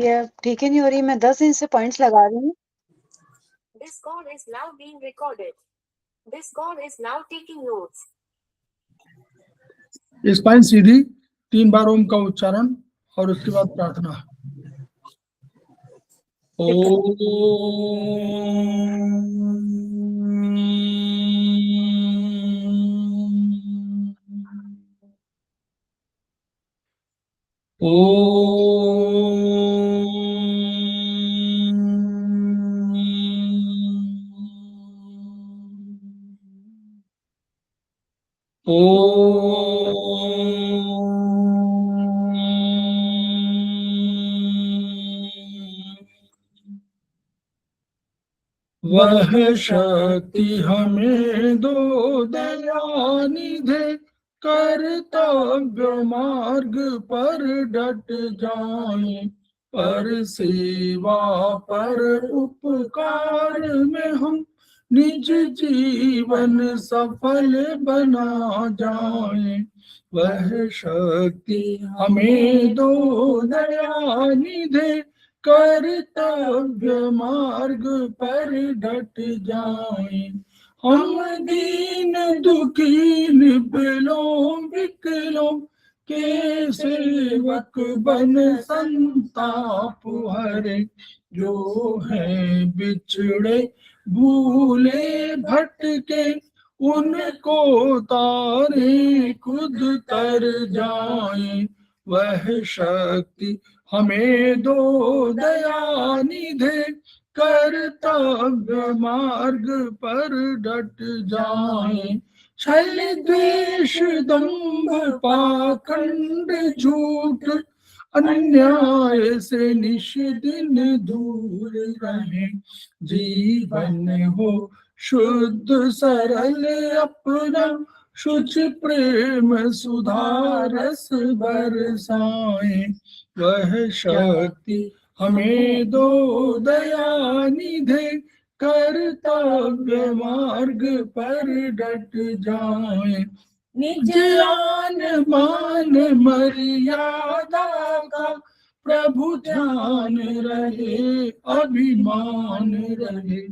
ये ठीक ही नहीं हो रही। मैं 10 दिन से पॉइंट्स लगा रही हूँ। This call is now being recorded. This call is now taking notes. Spine सीधी 3 बार ओम का उच्चारण और उसके बाद प्रार्थना। वह शक्ति हमें दो दयानिधे, कर्तव्य मार्ग पर डट जाएं, पर सेवा पर उपकार में हम निज जीवन सफल बना जाएं। वह शक्ति हमें दो दयानिधे, कर्तव्य मार्ग पर डट जाएं। हम दीन दुखी निबलों विकलों के सेवक बन संताप हरे, जो है बिछड़े भूले भटके उनको तारे खुद तर जाएं। वह शक्ति हमें दो दयानिधे, कर्तव्य मार्ग पर डट जाएं। छल द्वेष दंभ पाखंड झूठ अन्याय से निश दिन दूर रहें। जीवन हो शुद्ध सरल अपना, शुच प्रेम सुधारस बरसाएं। वह शक्ति हमें दो दयानिधे, कर्तव्य मार्ग पर डट जाएं। निज आन मान मर्यादा का प्रभु ध्यान रहे, अभिमान रहे।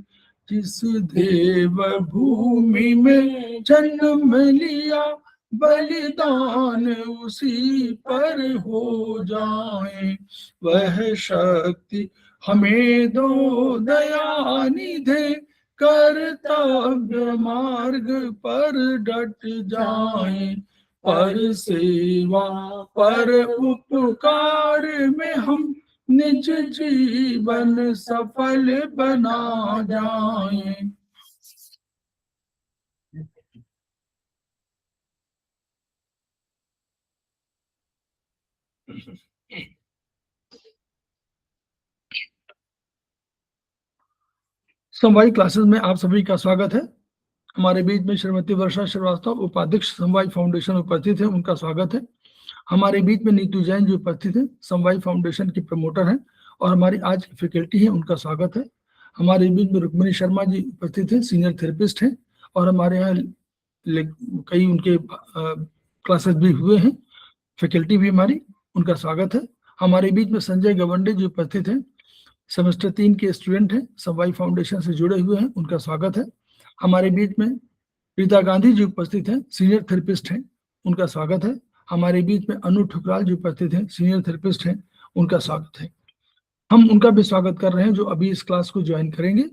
जिस देव भूमि में जन्म लिया, बलिदान उसी पर हो जाए। वह शक्ति हमें दो दयानिधे, कर्तव्य मार्ग पर डट जाए। पर सेवा पर उपकार में हम निज जीवन सफल बना जाएं। समवायी क्लासेस में आप सभी का स्वागत है। हमारे बीच में श्रीमती वर्षा श्रीवास्तव, उपाध्यक्ष समवायी फाउंडेशन उपस्थित है, उनका स्वागत है। हमारे बीच में नीतू जैन जो उपस्थित है, समवायी फाउंडेशन की प्रमोटर हैं और हमारी आज की फैकल्टी है, उनका स्वागत है। हमारे बीच में रुक्मिणी शर्मा जी उपस्थित हैं, सीनियर थेरेपिस्ट हैं और हमारे यहाँ कई उनके क्लासेस भी हुए हैं, फैकल्टी भी हमारी, उनका स्वागत है। हमारे बीच में संजय गवंडे जी उपस्थित हैं, सेमेस्टर 3 के स्टूडेंट हैं, समवायी फाउंडेशन से जुड़े हुए हैं, उनका स्वागत है। हमारे बीच में रीता गांधी जी उपस्थित हैं, सीनियर थेरेपिस्ट हैं, उनका स्वागत है। हमारे बीच में अनु ठुकराल जी उपस्थित हैं, सीनियर थेरेपिस्ट हैं, उनका स्वागत है। हम उनका भी स्वागत कर रहे हैं जो अभी इस क्लास को ज्वाइन करेंगे,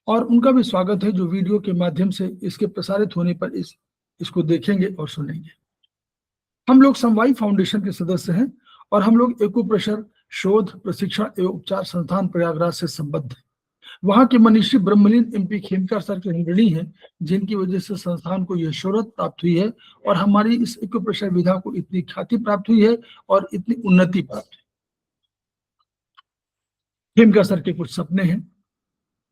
और उनका भी स्वागत है जो वीडियो के माध्यम से इसके प्रसारित होने पर इसको देखेंगे और सुनेंगे। हम लोग समवायी फाउंडेशन के सदस्य हैं और हम लोग एक्यूप्रेशर शोध प्रशिक्षण एवं उपचार संस्थान प्रयागराज से संबद्ध हैं। वहां के मनीषी ब्रह्मलीन एमपी खेमकर सर के ऋणी हैं, जिनकी वजह से संस्थान को यह शोहरत प्राप्त हुई है और हमारी इस एक्यूप्रेशर विधा को इतनी ख्याति प्राप्त हुई है और इतनी उन्नति प्राप्त हुई। खेमकर सर के कुछ सपने हैं,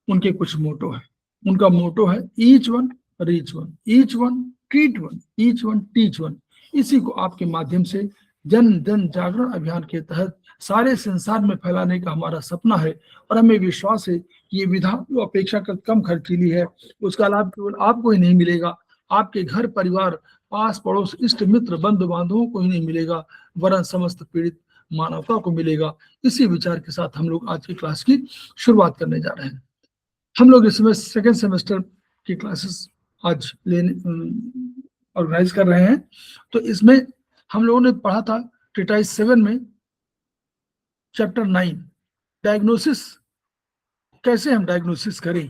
उनके कुछ मोटो है। उनका मोटो है each one reach one, each one treat one, each one teach one. इसी को आपके माध्यम से जन जन जागरण अभियान के तहत सारे संसार में फैलाने का हमारा सपना है और हमें विश्वास है कि ये विधा जो अपेक्षाकृत कम खर्चीली है, उसका लाभ केवल आपको ही नहीं मिलेगा, आपके घर परिवार, पास पड़ोस, इष्ट मित्र, बंधु बांधवों को ही नहीं मिलेगा, वरन समस्त पीड़ित मानवता को मिलेगा। इसी विचार के साथ हम लोग आज की क्लास की शुरुआत करने जा रहे हैं। हम लोग इस समय सेकेंड सेमेस्टर की क्लासेस आज ऑर्गेनाइज कर रहे हैं। तो इसमें हम लोगों ने पढ़ा था ट्रीटाइज 7 में चैप्टर 9 डायग्नोसिस, कैसे हम डायग्नोसिस करें,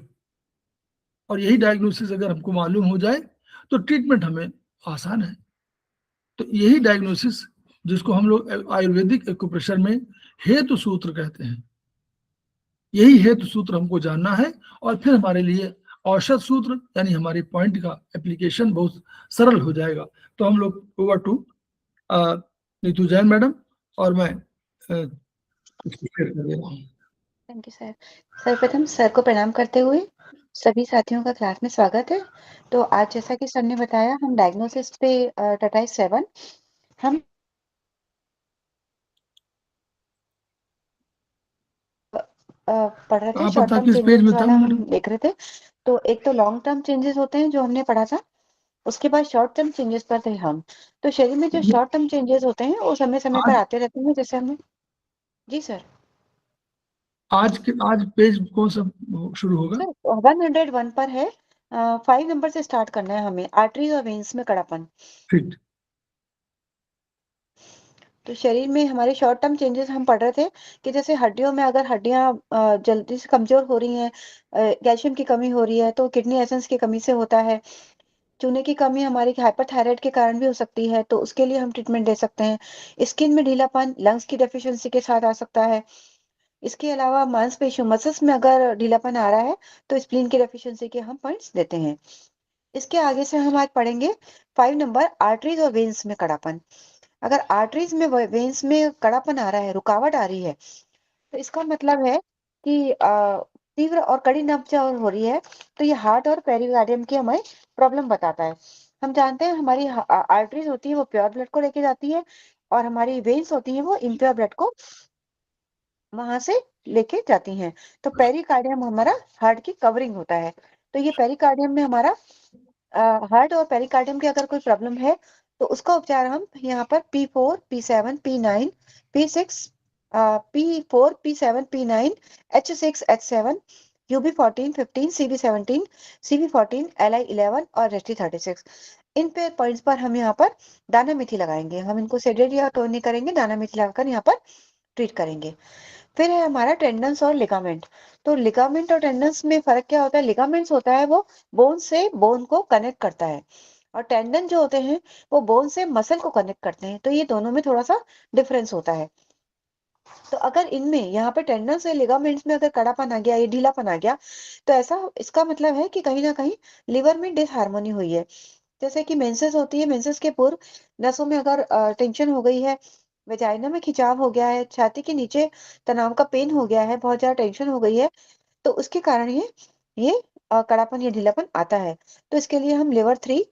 और यही डायग्नोसिस अगर हमको मालूम हो जाए तो ट्रीटमेंट हमें आसान है। तो यही डायग्नोसिस जिसको हम लोग आयुर्वेदिक एक्यूप्रेशर में हेतु सूत्र कहते हैं, यही हेतु सूत्र हमको जानना है, और फिर हमारे लिए औषध सूत्र यानी हमारे पॉइंट का एप्लीकेशन बहुत सरल हो जाएगा। तो हम लोग over to Neetu Jain madam, और मैं इसको शेयर कर दे रहा हूँ। Thank you sir. सर्वप्रथम सर को प्रणाम करते हुए सभी साथियों का क्लास में स्वागत है। तो आज जैसा कि सर ने बताया, हम डायग्नोसिस पे ट्रीटाइज 7 हम पढ़ रहे थे। कहाँ पर शॉर्ट था, टर्म किस पेज चेंजेस में था वाला हम मैडम? देख रहे थे। तो एक तो लॉन्ग टर्म चेंजेस होते हैं जो हमने पढ़ा था, उसके बाद शॉर्ट टर्म चेंजेस पर थे हम। तो शरीर में जो शॉर्ट टर्म चेंजेस होते हैं वो समय समय पर आज आते रहते हैं, जैसे हमें। जी सर। आज पेज कौन सा शुरू होगा? सर 101 पर है। 5 नंबर से स्टार्ट करना है हमें, आर्टरीज और वेन्स में कड़ापन। फिट। तो शरीर में हमारे शॉर्ट टर्म चेंजेस हम पढ़ रहे थे कि जैसे हड्डियों में अगर हड्डियां जल्दी से कमजोर हो रही हैं, कैल्शियम की कमी हो रही है, तो किडनी एसेंस की कमी से होता है। चूने की कमी हमारी हाइपरथायराइड के कारण भी हो सकती है, तो उसके लिए हम ट्रीटमेंट दे सकते हैं। स्किन में ढीलापन लंग्स की डेफिशिएंसी के साथ आ सकता है। इसके अलावा मांसपेशियों मसल्स में अगर ढीलापन आ रहा है तो स्प्लीन की डेफिशिएंसी के हम पॉइंट्स देते हैं। इसके आगे से हम आज पढ़ेंगे 5 नंबर, आर्टरीज और वेन्स में कड़ापन। अगर आर्टरीज में वेन्स में कड़ापन आ रहा है, रुकावट आ रही है, तो इसका मतलब है कि तीव्र और कड़ी नब्ज और हो रही है, तो ये हार्ट और पेरिकार्डियम की हमें प्रॉब्लम बताता है। हम जानते हैं हमारी आर्टरीज होती है वो प्योर ब्लड को लेके जाती है, और हमारी वेन्स होती हैं वो इम्प्योर ब्लड को वहां से लेके जाती हैं। तो पेरिकार्डियम हमारा हार्ट की कवरिंग होता है। तो ये पेरिकार्डियम में हमारा हार्ट और पेरिकार्डियम की अगर कोई प्रॉब्लम है तो उसका उपचार हम यहाँ पर P4, P7, P9, P6, P4, P7, P9, H6, H7, UB14, 15, CB17, CB14, LI11 और RST36, इन पे पॉइंट्स पर हम यहाँ पर दाना मेथी लगाएंगे। हम इनको सेडेड या टोन नहीं करेंगे, दाना मेथी लगाकर यहाँ पर ट्रीट करेंगे। फिर है हमारा टेंडन्स और लिगामेंट। तो लिगामेंट और टेंडन्स में फर्क क्या होता है? लिगामेंट्स होता है वो बोन से बोन को कनेक्ट करता है, और टेंडन जो होते हैं वो बोन से मसल को कनेक्ट करते हैं। तो ये दोनों में थोड़ा सा डिफरेंस होता है। तो अगर इनमें यहाँ पे टेंडन से लिगामेंट्स में अगर कड़ापन आ गया, ये ढीलापन आ गया, तो ऐसा इसका मतलब है कि कहीं ना कहीं लिवर में डिसहार्मोनी हुई है। जैसे कि मेंसेस होती है, मेंसेस के पूर्व नसों में अगर टेंशन हो गई है, वेजाइना में खिंचाव हो गया है, छाती के नीचे तनाव का पेन हो गया है, बहुत ज्यादा टेंशन हो गई है, तो उसके कारण ये कड़ापन या ढीलापन आता है। तो इसके लिए हम लिवर 3,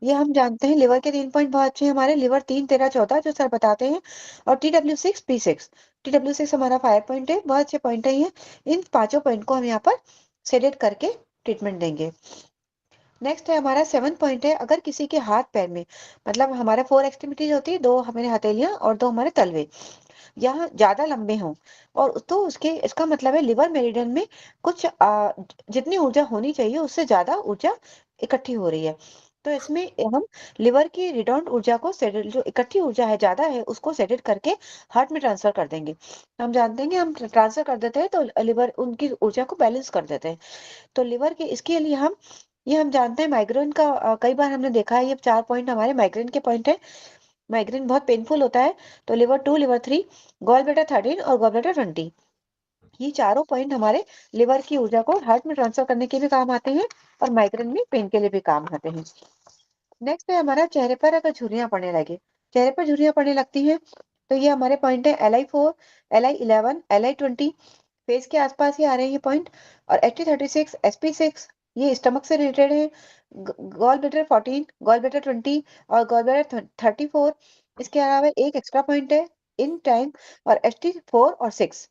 ये हम जानते हैं लिवर के 3 पॉइंट बहुत अच्छे हैं हमारे, लिवर 3, 13, 14 जो सर बताते हैं, और TW6, P6। TW6 हमारा 5 पॉइंट है, बहुत अच्छे पॉइंट है ये। इन पांचों पॉइंट को हम यहाँ पर सेडेट करके ट्रीटमेंट देंगे। नेक्स्ट है हमारा 7 पॉइंट है, अगर किसी के हाथ पैर में, मतलब हमारे 4 एक्सट्रीमिटीज होती है, 2 हमारे हथेलियां और 2 हमारे तलवे, यहाँ ज्यादा लंबे हों, और तो उसके इसका मतलब है लिवर मेरिडियन में कुछ जितनी ऊर्जा होनी चाहिए उससे ज्यादा ऊर्जा इकट्ठी हो रही है। तो इसमें हम लिवर की रिडाउंड ऊर्जा को सेडेट, जो इकट्ठी ऊर्जा है ज्यादा है, उसको सेडेट करके हार्ट में ट्रांसफर कर देंगे। हम जानते हैं कि हम ट्रांसफर कर देते हैं तो लिवर उनकी ऊर्जा को बैलेंस कर देते हैं। तो लिवर के इसके लिए हम जानते हैं माइग्रेन का, कई बार हमने देखा है, ये 4 पॉइंट हमारे माइग्रेन के पॉइंट है। माइग्रेन बहुत पेनफुल होता है, तो लिवर 2, लिवर 3, गॉल ब्लैडर 13 और गॉल ब्लैडर 20, ये चारों पॉइंट हमारे लिवर की ऊर्जा को हार्ट में ट्रांसफर करने के भी काम आते हैं, और माइग्रेन में पेन के लिए भी काम आते हैं। नेक्स्ट है हमारा चेहरे पर अगर झुर्रियां पड़ने लगे, चेहरे पर झुर्रियां पड़ने लगती हैं, तो ये हमारे पॉइंट है LI4, LI11, LI20, फेस के आसपास ही आ रहे हैं ये पॉइंट, और HT36, SP6, ये स्टमक से रिलेटेड है। गॉल ब्लैडर 14, गॉल ब्लैडर 20 और गॉल ब्लैडर 34। इसके अलावा एक एक्स्ट्रा पॉइंट है इन टाइम, और HT4 और 6,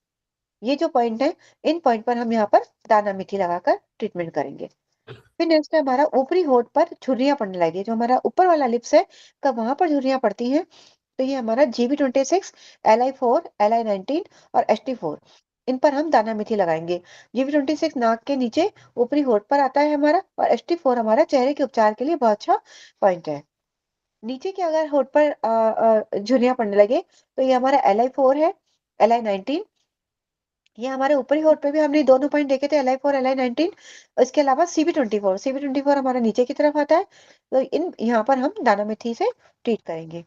ये जो पॉइंट है, इन पॉइंट पर हम यहाँ पर दाना मेथी लगाकर ट्रीटमेंट करेंगे। फिर नेक्स्ट है हमारा ऊपरी होंठ पर झुर्रियां पड़ने लगी, जो हमारा ऊपर वाला लिप्स है, कब वहां पर झुर्रियां पड़ती हैं, तो ये हमारा GB26, LI4, LI19 और HT4, इन पर हम दाना मेथी लगाएंगे। GB26 नाक के नीचे ऊपरी होंठ पर आता है हमारा, और HT4 हमारा चेहरे के उपचार के लिए बहुत अच्छा पॉइंट है। नीचे के अगर होंठ पर झुर्रियां पड़ने लगे तो ये हमारा LI4 है, LI19, ये हमारे ऊपरी होंठ पे भी हमने दोनों पॉइंट देखे थे, LI4, LI19। इसके अलावा CB24 हमारा नीचे की तरफ आता है, तो इन यहाँ पर हम दाना मेथी से ट्रीट करेंगे।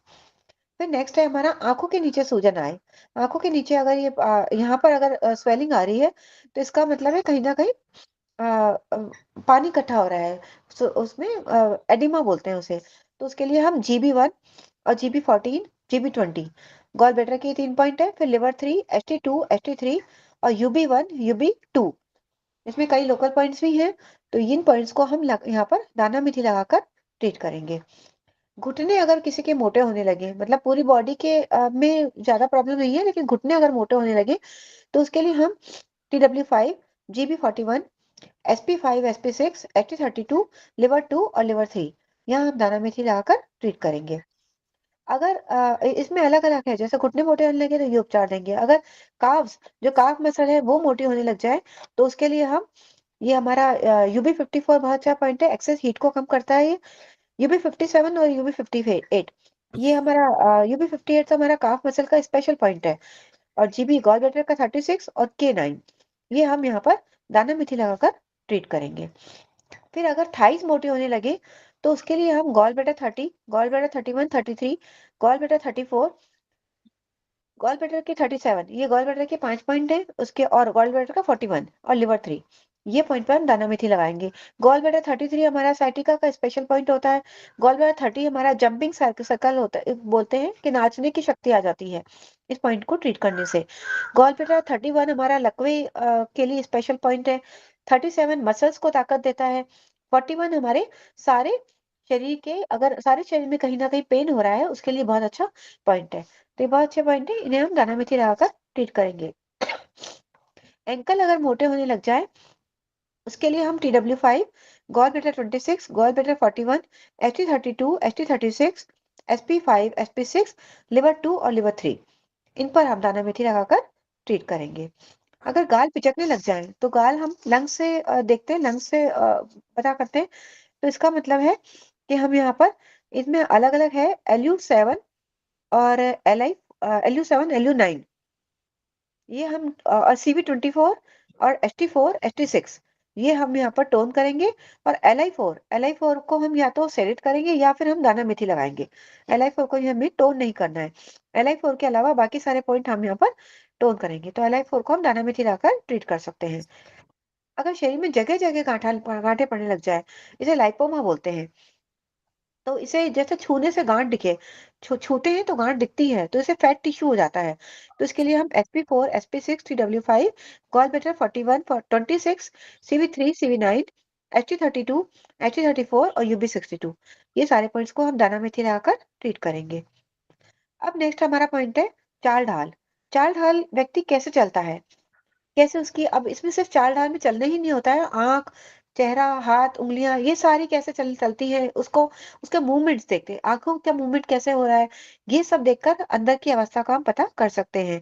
फिर नेक्स्ट है हमारा आंखों के नीचे सूजन आए। आंखों के नीचे अगर ये यहाँ पर अगर स्वेलिंग आ रही है, तो इसका मतलब है कहीं ना कहीं अ, अ, पानी इकट्ठा हो रहा है, उसमें एडिमा बोलते हैं उसे। तो उसके लिए हम GB1 और GB14, GB20, गॉल ब्लैडर के 3 पॉइंट है, फिर लिवर 3, HT2, HT3 और UB1, UB2, इसमें कई लोकल पॉइंट्स भी हैं। तो इन पॉइंट्स को हम यहाँ पर दाना मेथी लगाकर ट्रीट करेंगे। घुटने अगर किसी के मोटे होने लगे, मतलब पूरी बॉडी के में ज्यादा प्रॉब्लम नहीं है, लेकिन घुटने अगर मोटे होने लगे, तो उसके लिए हम TW5, GB41, SP5, SP6, HT32, liver 2 और लिवर 3, यहाँ हम दाना मेथी लगाकर ट्रीट करेंगे। अगर इसमें अलग अलग है, जैसे घुटने मोटे होने लगे तो ये उपचार देंगे। अगर काव्स, जो काफ मसल है वो मोटी होने लग जाए, तो उसके लिए हम ये हमारा UB54 बहुत अच्छा पॉइंट है, एक्सेस हीट को कम करता है ये। UB57 और UB58, ये हमारा UB58 तो हमारा काफ मसल का स्पेशल पॉइंट है। और GB गॉल ब्लैडर का 36 और K9, ये हम यहाँ पर दाना मेथी लगाकर ट्रीट करेंगे। फिर अगर थाइस मोटी होने लगे, तो उसके लिए हम gall bladder 30, gall bladder 31, 33, gall bladder 34, gall bladder के 37, ये गॉल ब्लैडर के 5 पॉइंट है उसके, और गॉल ब्लैडर का 41 और लिवर 3, ये पॉइंट पर हम दाना मेथी लगाएंगे। गॉल ब्लैडर 33 हमारा साइटिका का स्पेशल पॉइंट होता है। गॉल ब्लैडर 30 हमारा जंपिंग सर्कल होता है, बोलते हैं कि नाचने की शक्ति आ जाती है इस पॉइंट को ट्रीट करने से। गॉल ब्लैडर 31 हमारा लकवे के लिए स्पेशल पॉइंट है। 37 मसल्स को ताकत देता है। 41 हमारे सारे शरीर के, अगर सारे शरीर में कहीं ना कहीं पेन हो रहा है, उसके लिए बहुत अच्छा पॉइंट है। तो ये बहुत अच्छे पॉइंट है, इन्हें हम दाना मेथी लगाकर ट्रीट करेंगे। एंकल अगर मोटे होने लग जाए, उसके लिए हम TW5, gall bladder 26, gall bladder 41, HT32, HT36, SP5, SP6, liver 2 और लिवर 3, इन पर हम दाना मेथी लगाकर ट्रीट करेंगे। अगर गाल पिचकने लग जाए, तो गाल हम लंग्स से देखते हैं, लंग्स से पता करते हैं। तो इसका मतलब है कि हम यहाँ पर, इसमें अलग अलग है, LU7 और LU7, LU9, ये हम और CB24 और HT4, HT6, ये हम यहाँ पर टोन करेंगे। और LI4 को हम या तो सेलेक्ट करेंगे या फिर हम दाना मेथी लगाएंगे। LI4 को हमें टोन नहीं करना है। LI4 के अलावा बाकी सारे पॉइंट हम यहाँ पर टोन करेंगे, तो LI4 को हम दाना मेथी लगाकर ट्रीट कर सकते हैं। अगर शरीर में जगह जगह गांठे पड़ने लग जाए, इसे लाइपोमा बोलते हैं। तो इसे जैसे छूने से गांठ दिखे, छूते हैं तो गांठ दिखती है, तो इसे फैट टिश्यू हो जाता है। तो इसके लिए हम SP4, SP6, TW5, gall bladder 41, 26, CB3, CB9, HT32, HT34 और UB62, ये सारे पॉइंट्स को हम दाना मेथी लगाकर ट्रीट करेंगे। अब नेक्स्ट हमारा पॉइंट है चाल ढाल। चाल ढाल व्यक्ति कैसे चलता है, कैसे उसकी, अब इसमें सिर्फ चाल ढाल में चलना ही नहीं होता है, आंख, चेहरा, हाथ, उंगलियां, ये सारी कैसे चलती है, उसको, उसके मूवमेंट्स देखते हैं, आंखों का मूवमेंट कैसे हो रहा है, ये सब देखकर अंदर की अवस्था का हम पता कर सकते हैं।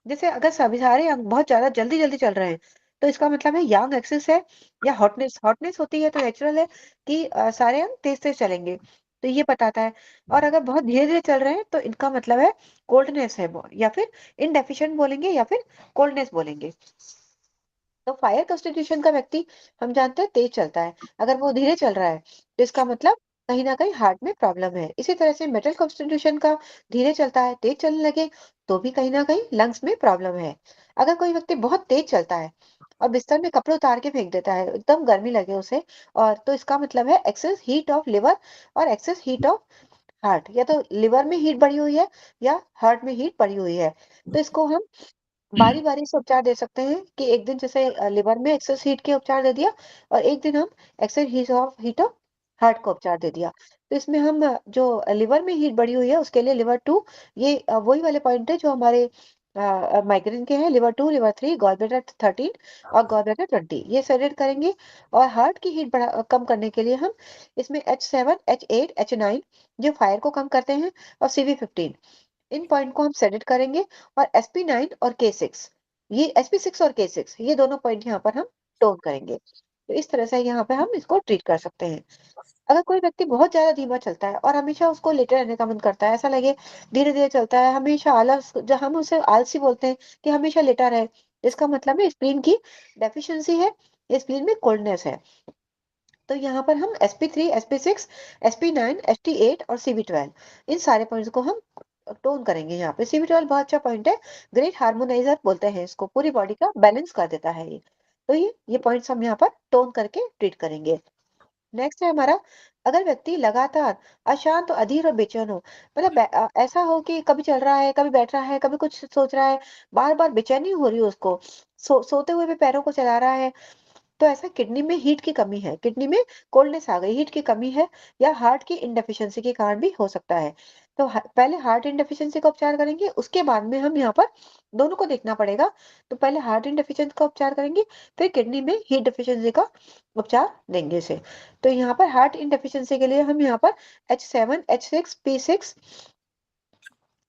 जैसे अगर सभी सारे अंग बहुत ज्यादा जल्दी जल्दी चल रहे हैं, तो इसका मतलब है यंग एक्सिस है, या हॉटनेस हॉटनेस होती है, तो नेचुरल है कि सारे अंग तेज तेज चलेंगे, तो ये बताता है। और अगर बहुत धीरे धीरे चल रहे हैं, तो इनका मतलब है कोल्डनेस है, या फिर इनडेफिशिएंट बोलेंगे या फिर कोल्डनेस बोलेंगे। तो फायर कॉन्स्टिट्यूशन का व्यक्ति हम जानते हैं तेज चलता है, अगर वो धीरे चल रहा है तो इसका मतलब कहीं ना कहीं हार्ट में प्रॉब्लम है। इसी तरह से मेटल कॉन्स्टिट्यूशन का धीरे चलता है, तेज चलने लगे, तो भी कहीं ना कहीं लंग्स में प्रॉब्लम है। अगर कोई व्यक्ति बहुत तेज चलता है और बिस्तर में कपड़े उतार के फेंक देता है, एकदम गर्मी लगे उसे, और तो इसका मतलब है एक्सेस हीट ऑफ लिवर और एक्सेस हीट ऑफ हार्ट, या तो लिवर में हीट बढ़ी हुई है या हार्ट में हीट बढ़ी हुई है। तो इसको हम बारी बारी से उपचार दे सकते हैं, कि एक दिन जैसे लिवर में एक्सेस हीट के उपचार दे दिया, और एक दिन हम एक्सेस हीट ऑफ हार्ट का उपचार दे दिया। तो इसमें हम जो लिवर में हीट बढ़ी हुई है उसके लिए लिवर 2, ये वही वाले पॉइंट है जो हमारे माइग्रेन के हैं, लिवर 2, लिवर 3, गॉल ब्लैडर 13 और गॉल ब्लैडर 20, ये सेलेक्ट करेंगे। और हार्ट की हीट कम करने के लिए हम इसमें H7, H8, H9, जो फायर को कम करते हैं, और CV15, इन पॉइंट को हम सेलेक्ट करेंगे और sp9 और k6, ये sp6 और k6 ये दोनों पॉइंट यहाँ पर हम टोन करेंगे। तो इस तरह से यहाँ पे हम इसको ट्रीट कर सकते हैं। अगर कोई व्यक्ति बहुत ज्यादा धीमा चलता है और हमेशा उसको लेटे रहने का मन करता है, ऐसा लगे धीरे धीरे चलता है, हमेशा आलस, जो हम उसे आलसी बोलते हैं कि हमेशा लेटा रहे, इसका मतलब है स्प्लीन की डेफिशिएंसी है, स्प्लीन में कोल्डनेस है। तो यहाँ पर हम sp3, sp6, sp9, st8 और cb12 इन सारे पॉइंट्स को हम टोन करेंगे। यहाँ पे cb12 बहुत अच्छा पॉइंट है, ग्रेट हार्मोनाइजर बोलते हैं इसको, पूरी बॉडी का बैलेंस कर देता है ये। तो ये पॉइंट्स हम यहाँ पर टोन करके ट्रीट करेंगे। नेक्स्ट है हमारा, अगर व्यक्ति लगातार अशांत, अधीर और बेचैन हो, मतलब ऐसा हो कि कभी चल रहा है, कभी बैठ रहा है, कभी कुछ सोच रहा है, बार बार बेचैनी हो रही है उसको, सोते हुए भी पैरों को चला रहा है, तो ऐसा किडनी में हीट की कमी है, किडनी में कोल्डनेस आ गई, हीट की कमी है, या हार्ट की इनडेफिशिएंसी के कारण भी हो सकता है। तो पहले हार्ट इनडेफिशिएंसी का उपचार करेंगे, उसके बाद में हम यहाँ पर दोनों को देखना पड़ेगा। तो पहले हार्ट इनडेफिशिएंसी का उपचार करेंगे, फिर किडनी में हीट डेफिशिएंसी का उपचार देंगे इसे। तो यहाँ पर हार्ट इनडेफिशिएंसी के लिए हम यहाँ पर H7, H6, P6,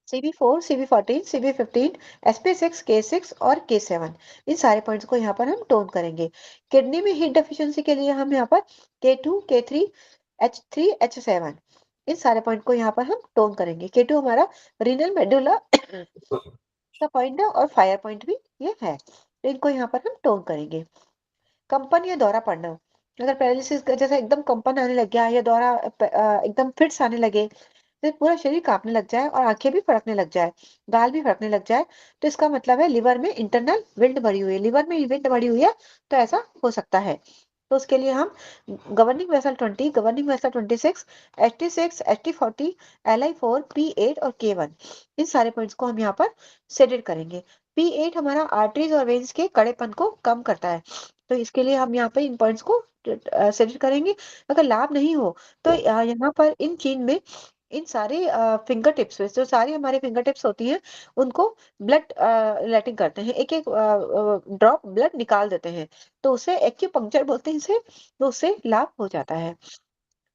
CB4, CB14, CB15, sp6, k6 और k7 इन सारे पॉइंट्स को यहाँ पर हम टोन करेंगे। किडनी में हीट डेफिशिएंसी के लिए हम यहाँ पर k2, k3, h3, h7 इन सारे पॉइंट को यहाँ पर हम टोन करेंगे। k2 हमारा रीनल मेडुला का पॉइंट है और फायर पॉइंट भी ये है, तो इनको यहाँ पर हम टोन करेंगे। कंपन या दौरा पड़ना, अगर पैरालिसिस जैसे एकदम कंपन आने लग गया या दौरा एकदम फिट्स आने लगे, फिर पूरा शरीर कांपने लग जाए और आंखें भी फड़कने लग जाए, गाल भी फड़कने लग जाए, तो इसका मतलब है लिवर में इंटरनल विंड भरी हुई है, लिवर में विंड भरी हुई है, तो ऐसा हो सकता है। तो उसके लिए हम governing vessel 20, governing vessel 26, st6, st40, li4, p8 और k1 इन सारे पॉइंट्स को हम यहाँ पर सेडेट करेंगे। p8 हमारा आर्टरीज और वेन्स के कड़ेपन को कम करता है, तो इसके लिए हम यहाँ पे इन पॉइंट्स को सेलेक्ट करेंगे। अगर लाभ नहीं हो तो यहाँ पर इन चीन में इन सारे फिंगर टिप्स पे, जो सारी हमारे फिंगर टिप्स होती हैं, उनको ब्लड लेटिंग करते हैं, एक एक ड्रॉप ब्लड निकाल देते हैं, तो उसे एक्यूपंक्चर बोलते हैं इसे, तो उससे लाभ हो जाता है।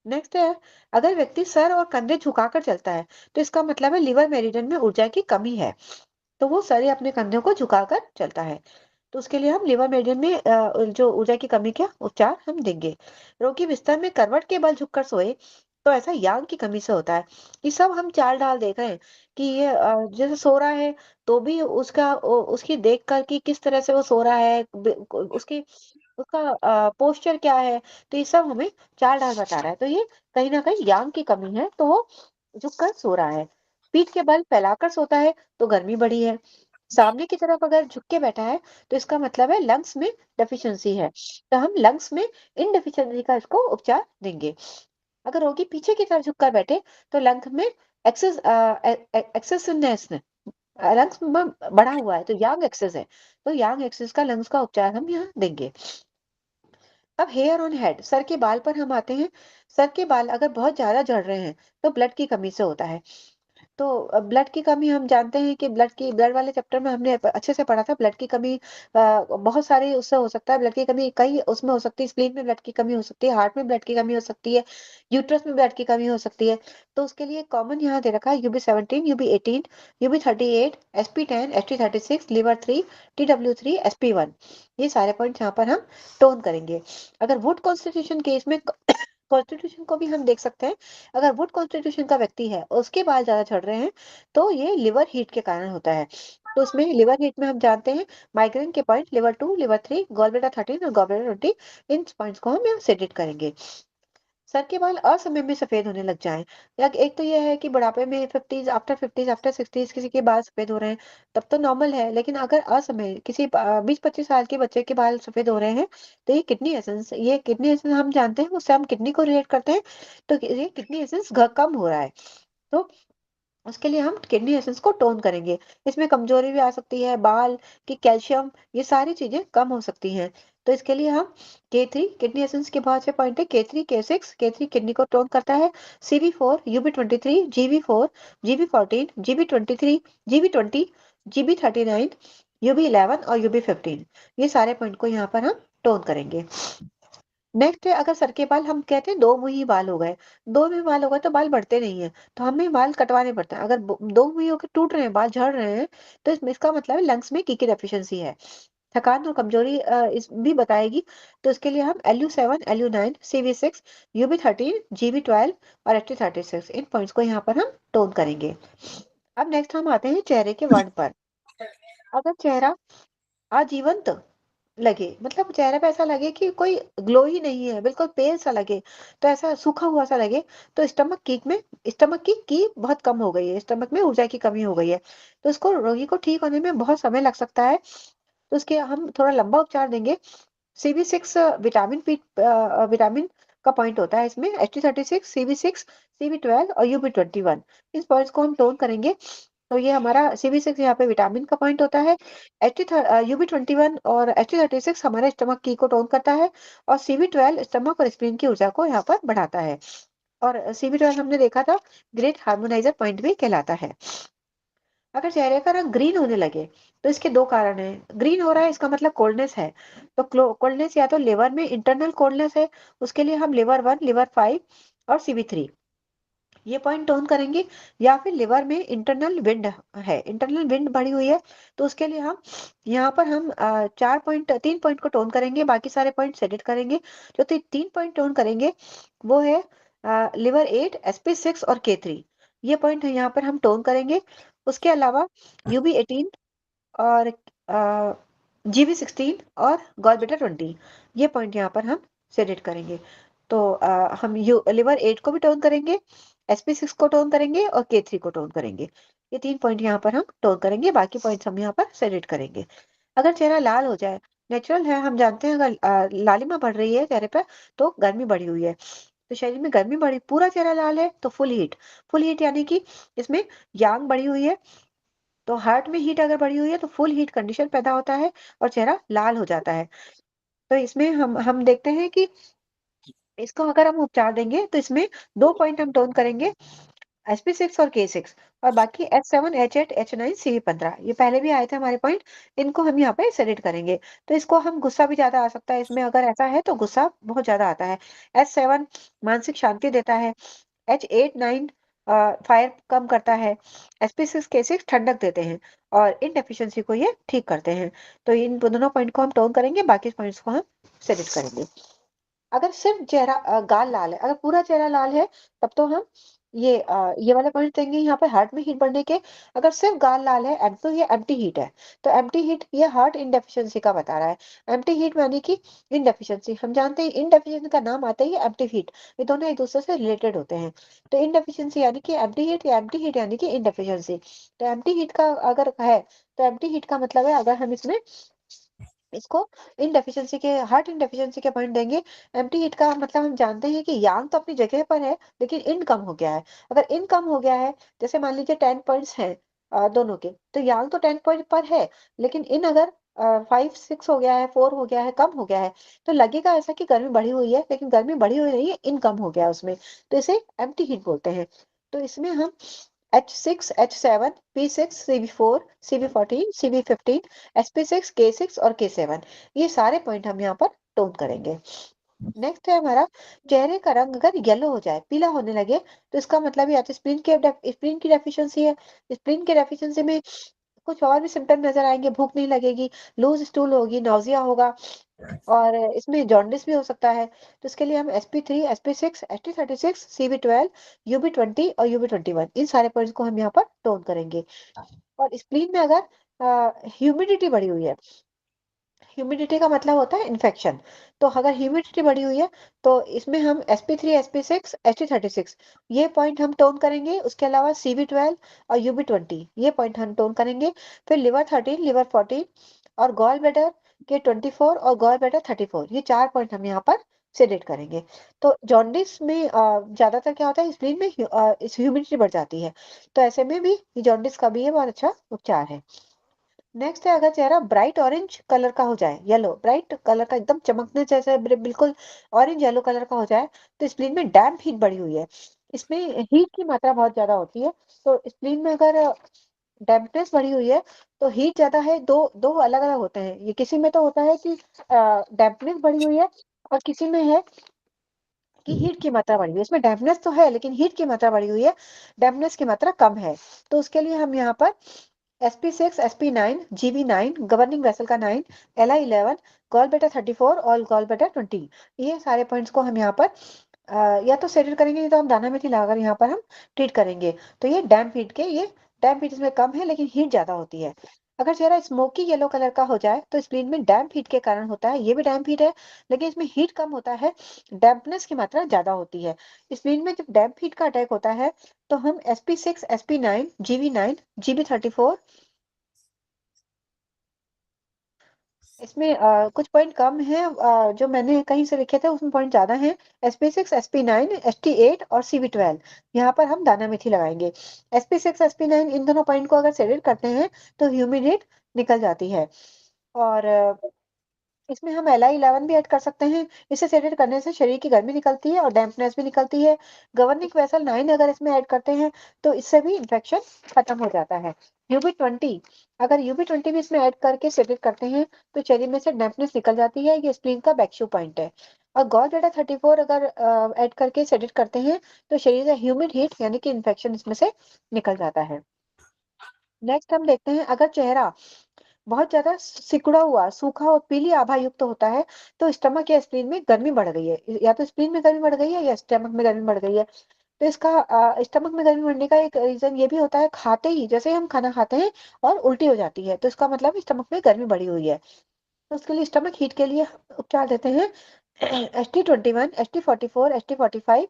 नेक्स्ट है, अगर व्यक्ति सर और कंधे झुकाकर चलता है, तो इसका मतलब है लिवर मेरिडियन में ऊर्जा की कमी है, तो वो सर या अपने कंधों को झुकाकर चलता है, तो उसके लिए हम लिवर मेरिडियन में जो ऊर्जा की कमी का उपचार हम देंगे। रोगी बिस्तर में करवट के बल झुककर सोए, तो ऐसा यांग की कमी से होता है। ये सब हम चाल ढाल देख रहे हैं कि ये जैसे सो रहा है, तो भी उसकी देख कर कि किस तरह से वो सो रहा है, उसकी उसका पोस्चर क्या है, तो ये सब हमें चाल ढाल बता रहा है, तो ये कहीं ना कहीं यांग की कमी है, तो वो झुककर सो रहा है। पीठ के बल फैलाकर सोता है, तो गर्मी बढ़ी है। सामने की तरफ अगर झुक के बैठा है, तो इसका मतलब है लंग्स में डेफिशिएंसी है, तो हम लंग्स में इन डेफिशिएंसी का इसको उपचार देंगे। अगर रोगी पीछे की तरफ झुककर बैठे, तो लंग में एक्सेसिवनेस लंग्स में बढ़ा हुआ है, तो यांग एक्सेस है, तो यांग एक्सेस का लंग्स का उपचार हम यहाँ देंगे। अब हेयर ऑन हेड, सर के बाल पर हम आते हैं। सर के बाल अगर बहुत ज्यादा झड़ रहे हैं, तो ब्लड की कमी से होता है। तो ब्लड की कमी हम जानते हैं कि ब्लड वाले चैप्टर में हमने अच्छे से पढ़ा था, ब्लड की कमी बहुत सारी उससे हो सकता है, ब्लड की कमी कई उसमें हो सकती है, स्प्लीन में ब्लड की कमी हो सकती है, हार्ट में ब्लड की कमी हो सकती है, यूट्रस में ब्लड की कमी हो सकती है। तो उसके लिए कॉमन यहाँ दे रखा है UB17, UB18, UB38, SP10, ST36, liver 3, TW3, SP1 ये सारे पॉइंट यहाँ पर हम टोन करेंगे। अगर वुड कॉन्स्टिट्यूशन केस में कॉन्स्टिट्यूशन को भी हम देख सकते हैं। अगर वुड कॉन्स्टिट्यूशन का व्यक्ति है, उसके बाल ज्यादा झड़ रहे हैं, तो ये लिवर हीट के कारण होता है। तो उसमें लिवर हीट में हम जानते हैं माइग्रेन के पॉइंट liver 2, liver 3, gallbladder 13 और gallbladder 20 इन पॉइंट्स को हम यहाँ सेलेक्ट करेंगे। सर के बाल असमय में सफेद होने लग जाएं, या एक तो यह है कि बुढ़ापे में 50s, आफ्टर 60s किसी के बाल सफेद हो रहे हैं, तब तो नॉर्मल है, लेकिन अगर असमय किसी 20-25 साल के बच्चे के बाल सफेद हो रहे हैं, तो ये किडनी एसेंस हम जानते हैं, उससे हम किडनी को रिलेट करते हैं, तो ये किडनी एसेंस कम हो रहा है, तो उसके लिए हम किडनी एसेंस को टोन करेंगे। इसमें कमजोरी भी आ सकती है, बाल की कैल्शियम, ये सारी चीजें कम हो सकती हैं, तो इसके लिए हम K3 किडनी एसेंस के बहुत से पॉइंट है, K3, K6, K3 किडनी को टोन करता है, CB4, UB23, GB4, GB14, GB23, GB20, GB39, UB11 और UB15 ये सारे पॉइंट को यहाँ पर हम टोन करेंगे। नेक्स्ट है अगर सर के बाल, हम कहते हैं दो मुंही बाल हो गए, दो मुंही बाल हो गए तो बाल बढ़ते नहीं है, तो हमें बाल कटवाने पड़ते हैं। अगर दो मुंही होकर टूट रहे हैं, बाल झड़ रहे हैं, तो इसमें इसका मतलब है लंग्स में की डेफिशिएंसी है, थकान और कमजोरी इस भी बताएगी। तो इसके लिए हम LU7, LU9, CV6, UB13, GB12 और HT36 इन पॉइंट्स को यहाँ पर हम टोन करेंगे। अब नेक्स्ट हम आते हैं चेहरे के वर्ण पर। अगर चेहरा अजीवंत लगे, मतलब चेहरे पे ऐसा लगे कि कोई ग्लो ही नहीं है, बिल्कुल पेल सा लगे, तो ऐसा सूखा हुआ सा लगे, तो स्टमक की बहुत कम हो गई है, स्टमक में ऊर्जा की कमी हो गई है, तो इसको रोगी को ठीक होने में बहुत समय लग सकता है। तो उसके हम थोड़ा लंबा उपचार देंगे। CV6 विटामिन का पॉइंट होता है इसमें, HT36, CV6, CV12 और UB21 इस पॉइंट्स को हम टोन करेंगे। तो ये हमारा CV6 यहाँ पे विटामिन का पॉइंट होता है, UB21 और HT36 हमारे स्टमक की को टोन करता है, और CV12 स्टमक और स्प्लीन की ऊर्जा को यहाँ पर बढ़ाता है, और CV12 हमने देखा था ग्रेट हार्मोनाइजर पॉइंट भी कहलाता है। अगर चेहरे का रंग ग्रीन होने लगे, तो इसके दो कारण हैं। ग्रीन हो रहा है इसका मतलब कोल्डनेस है, तो कोल्डनेस या तो लिवर में इंटरनल कोल्डनेस है, उसके लिए हम लिवर 1, लिवर 5 और CV3 ये पॉइंट टोन करेंगे, या फिर लिवर में इंटरनल विंड है, इंटरनल विंड बढ़ी हुई है, तो उसके लिए हम यहाँ पर हम 3 पॉइंट को टोन करेंगे, बाकी सारे पॉइंट सेलेक्ट करेंगे। जो 3 पॉइंट टोन करेंगे वो है लिवर 8, SP6 और K3 ये पॉइंट यहाँ पर हम टोन करेंगे। उसके अलावा UB18 और GB16 और गॉलब्लैडर 20 ये पॉइंट यहाँ पर हम सेलेक्ट करेंगे। तो हम लिवर 8 को भी टोन करेंगे, SP6 को टोन करेंगे और K3 को टोन करेंगे। ये 3 पॉइंट यहाँ पर हम टोन करेंगे, बाकी पॉइंट्स हम यहाँ पर सेलेक्ट करेंगे। अगर चेहरा लाल हो जाए, नेचुरल है, हम जानते हैं अगर लालिमा बढ़ रही है चेहरे पर तो गर्मी बढ़ी हुई है, तो शरीर में गर्मी बढ़ी, पूरा चेहरा लाल है तो फुल हीट यानी कि इसमें यांग बढ़ी हुई है, तो हार्ट में हीट अगर बढ़ी हुई है तो फुल हीट कंडीशन पैदा होता है और चेहरा लाल हो जाता है। तो इसमें हम देखते हैं कि इसको अगर हम उपचार देंगे तो इसमें 2 पॉइंट हम टोन करेंगे, SP6 और K6, और बाकी H7, H8, H9, CV15 ये पहले भी आए थे हमारे पॉइंट, इनको हम यहाँ पे सेलेक्ट करेंगे। तो इसको हम गुस्सा भी ज्यादा आ सकता है इसमें, अगर ऐसा है तो गुस्सा बहुत ज्यादा आता है। H7 मानसिक शांति देता है, H8, 9 फायर कम करता है, SP6, K6 ठंडक देते हैं, और इन डेफिशिएंसी को ये ठीक करते हैं। तो इन दोनों पॉइंट को हम टोन करेंगे, बाकी पॉइंट्स को हम सेलेक्ट करेंगे। अगर सिर्फ चेहरा गाल लाल है, अगर पूरा चेहरा लाल है, तब तो हम ये वाला पॉइंट देंगे यहाँ पे हार्ट में हीट बढ़ने के। अगर सिर्फ गाल लाल है तो ये एम्प्टी हीट है, तो एम्प्टी हीट ये हार्ट इनडेफिशिएंसी का बता रहा है। एम्प्टी हीट यानी कि इनडेफिशिएंसी, हम जानते हैं इनडेफिशिएंसी का नाम आते ही एम्प्टी हीट, ये दोनों एक दूसरे से रिलेटेड होते हैं। तो इनडेफिशिएंसी यानी कि एम्प्टी हीट, या एम्प्टी हीट यानी कि इनडेफिशिएंसी। तो एम्प्टी हीट का अगर है, तो एम्प्टी हीट का मतलब है अगर हम इसमें इसको इन डेफिशिएंसी के हार्ट इन डेफिशिएंसी के पॉइंट देंगे। एम्प्टी हीट का मतलब हम जानते हैं कि यांग तो अपनी जगह पर है, लेकिन इन कम हो गया है। अगर इन कम हो गया है, जैसे मान लीजिए 10 पॉइंट्स हैं दोनों के, तो यांग तो 10 पॉइंट पर है, लेकिन इन अगर 5, 6 हो गया है, 4 हो गया है, कम हो गया है, तो लगेगा ऐसा कि गर्मी बढ़ी हुई है, लेकिन गर्मी बढ़ी हुई नहीं है, इन कम हो गया है उसमें, तो इसे एम्प्टी हीट बोलते हैं। तो इसमें हम H6, H7, P6, CV4, CV14, CV15, SP6, K6 और K7 ये सारे पॉइंट हम यहाँ पर टोन करेंगे। नेक्स्ट है हमारा चेहरे का रंग अगर येलो हो जाए, पीला होने लगे, तो इसका मतलब या तो स्प्लीन की डेफिशिएंसी है। स्प्लीन की डेफिशिएंसी में कुछ और भी सिम्टम नजर आएंगे, भूख नहीं लगेगी, लूज स्टूल होगी, नाउजिया होगा, और इसमें जॉन्डिस भी हो सकता है। तो इसके लिए हम SP3, SP6, HT36, CV12, UB20 और UB21 इन सारे पॉइंट्स को हम यहाँ पर टोन करेंगे। और स्प्लीन में अगर ह्यूमिडिटी बढ़ी हुई है, ह्यूमिडिटी का मतलब होता है इन्फेक्शन, तो अगर ह्यूमिडिटी बढ़ी हुई है तो इसमें हम SP3, SP6, HT36 ये पॉइंट हम टोन करेंगे। उसके अलावा CV12 और UB20 ये पॉइंट हम टोन करेंगे। फिर लिवर 13, लिवर 14 और गॉल ब्लैडर के 24 और गॉल ब्लैडर 34 ये 4 पॉइंट हम यहाँ पर सेलेक्ट करेंगे। तो जॉन्डिस में ज्यादातर क्या होता है, स्प्लीन में ह्यूमिडिटी बढ़ जाती है, तो ऐसे में भी जॉन्डिस का भी ये बहुत अच्छा उपचार है। नेक्स्ट है अगर चेहरा ब्राइट ऑरेंज कलर का हो जाए, येलो ब्राइट कलर का एकदम चमकने जैसे बिल्कुल ऑरेंज येलो कलर का हो जाए, तो स्प्लीन में डैम्प हीट बढ़ी हुई है, इसमें हीट की मात्रा बहुत ज्यादा होती है। तो स्प्लीन में अगर डैम्पनेस बढ़ी हुई है तो हीट ज्यादा है, दो दो अलग अलग होते हैं, ये किसी में तो होता है कि डैम्पनेस बढ़ी हुई है और किसी में है कि हीट की मात्रा बढ़ी हुई है। इसमें डैम्पनेस तो है लेकिन हीट की मात्रा बढ़ी हुई है, डैम्पनेस की मात्रा कम है। तो उसके लिए हम यहाँ पर sp6, sp9, gv9, governing vessel का 9, li11, गॉल बेटा 34 और गॉल बेटा 20, ये सारे पॉइंट्स को हम यहाँ पर या तो सेटल करेंगे, नहीं तो हम दाना मेथी लगाकर यहाँ पर हम ट्रीट करेंगे। तो ये डैम्प हीट इसमें कम है लेकिन हीट ज्यादा होती है। अगर चेहरा स्मोकी येलो कलर का हो जाए तो स्प्लीन में डैम्प हीट के कारण होता है, ये भी डैम्प हीट है लेकिन इसमें हीट कम होता है, डैम्पनेस की मात्रा ज्यादा होती है। स्प्लीन में जब डैम्प हीट का अटैक होता है तो हम sp6, sp9, gv9, gb34, इसमें कुछ पॉइंट कम है, जो मैंने कहीं से लिखे थे उसमें पॉइंट ज्यादा हैं। sp6, sp9, st8 और cv12, यहाँ पर हम दाना मेथी लगाएंगे। sp6, sp9 इन दोनों पॉइंट को अगर सेलेक्ट करते हैं तो ह्यूमिड निकल जाती है। और इसमें हम Li11 भी ऐड कर सकते हैं। इसे सेलेक्ट करने से शरीर की गर्मी निकलती है और डैम्पनेस भी निकलती है। गवर्निंग वेसल 9 अगर इसमें ऐड करते हैं तो इससे भी इन्फेक्शन खत्म हो जाता है। UB20, अगर UB20 भी इसमें ऐड करके सेलेक्ट करते हैं तो शरीर में से डैम्पनेस निकल जाती है, ये स्प्लीन का बैकशू पॉइंट है। और गॉल बेटा 34 अगर ऐड करके सेलेक्ट करते हैं तो शरीर से ह्यूमिड हीट यानी कि इन्फेक्शन इसमें से निकल जाता है। नेक्स्ट हम देखते हैं, अगर चेहरा बहुत ज्यादा सिकुड़ा हुआ, सूखा और पीली आभा युक्त होता है तो स्टमक या स्प्लीन में गर्मी बढ़ गई है, या तो स्प्लीन में गर्मी बढ़ गई है या स्टमक में गर्मी बढ़ गई है। तो इसका स्टमक में गर्मी बढ़ने का एक रीजन ये भी होता है, खाते ही जैसे ही हम खाना खाते हैं और उल्टी हो जाती है तो इसका मतलब स्टमक में गर्मी बढ़ी हुई है। तो उसके लिए स्टमक हीट के लिए उपचार देते हैं ST21, ST44, ST45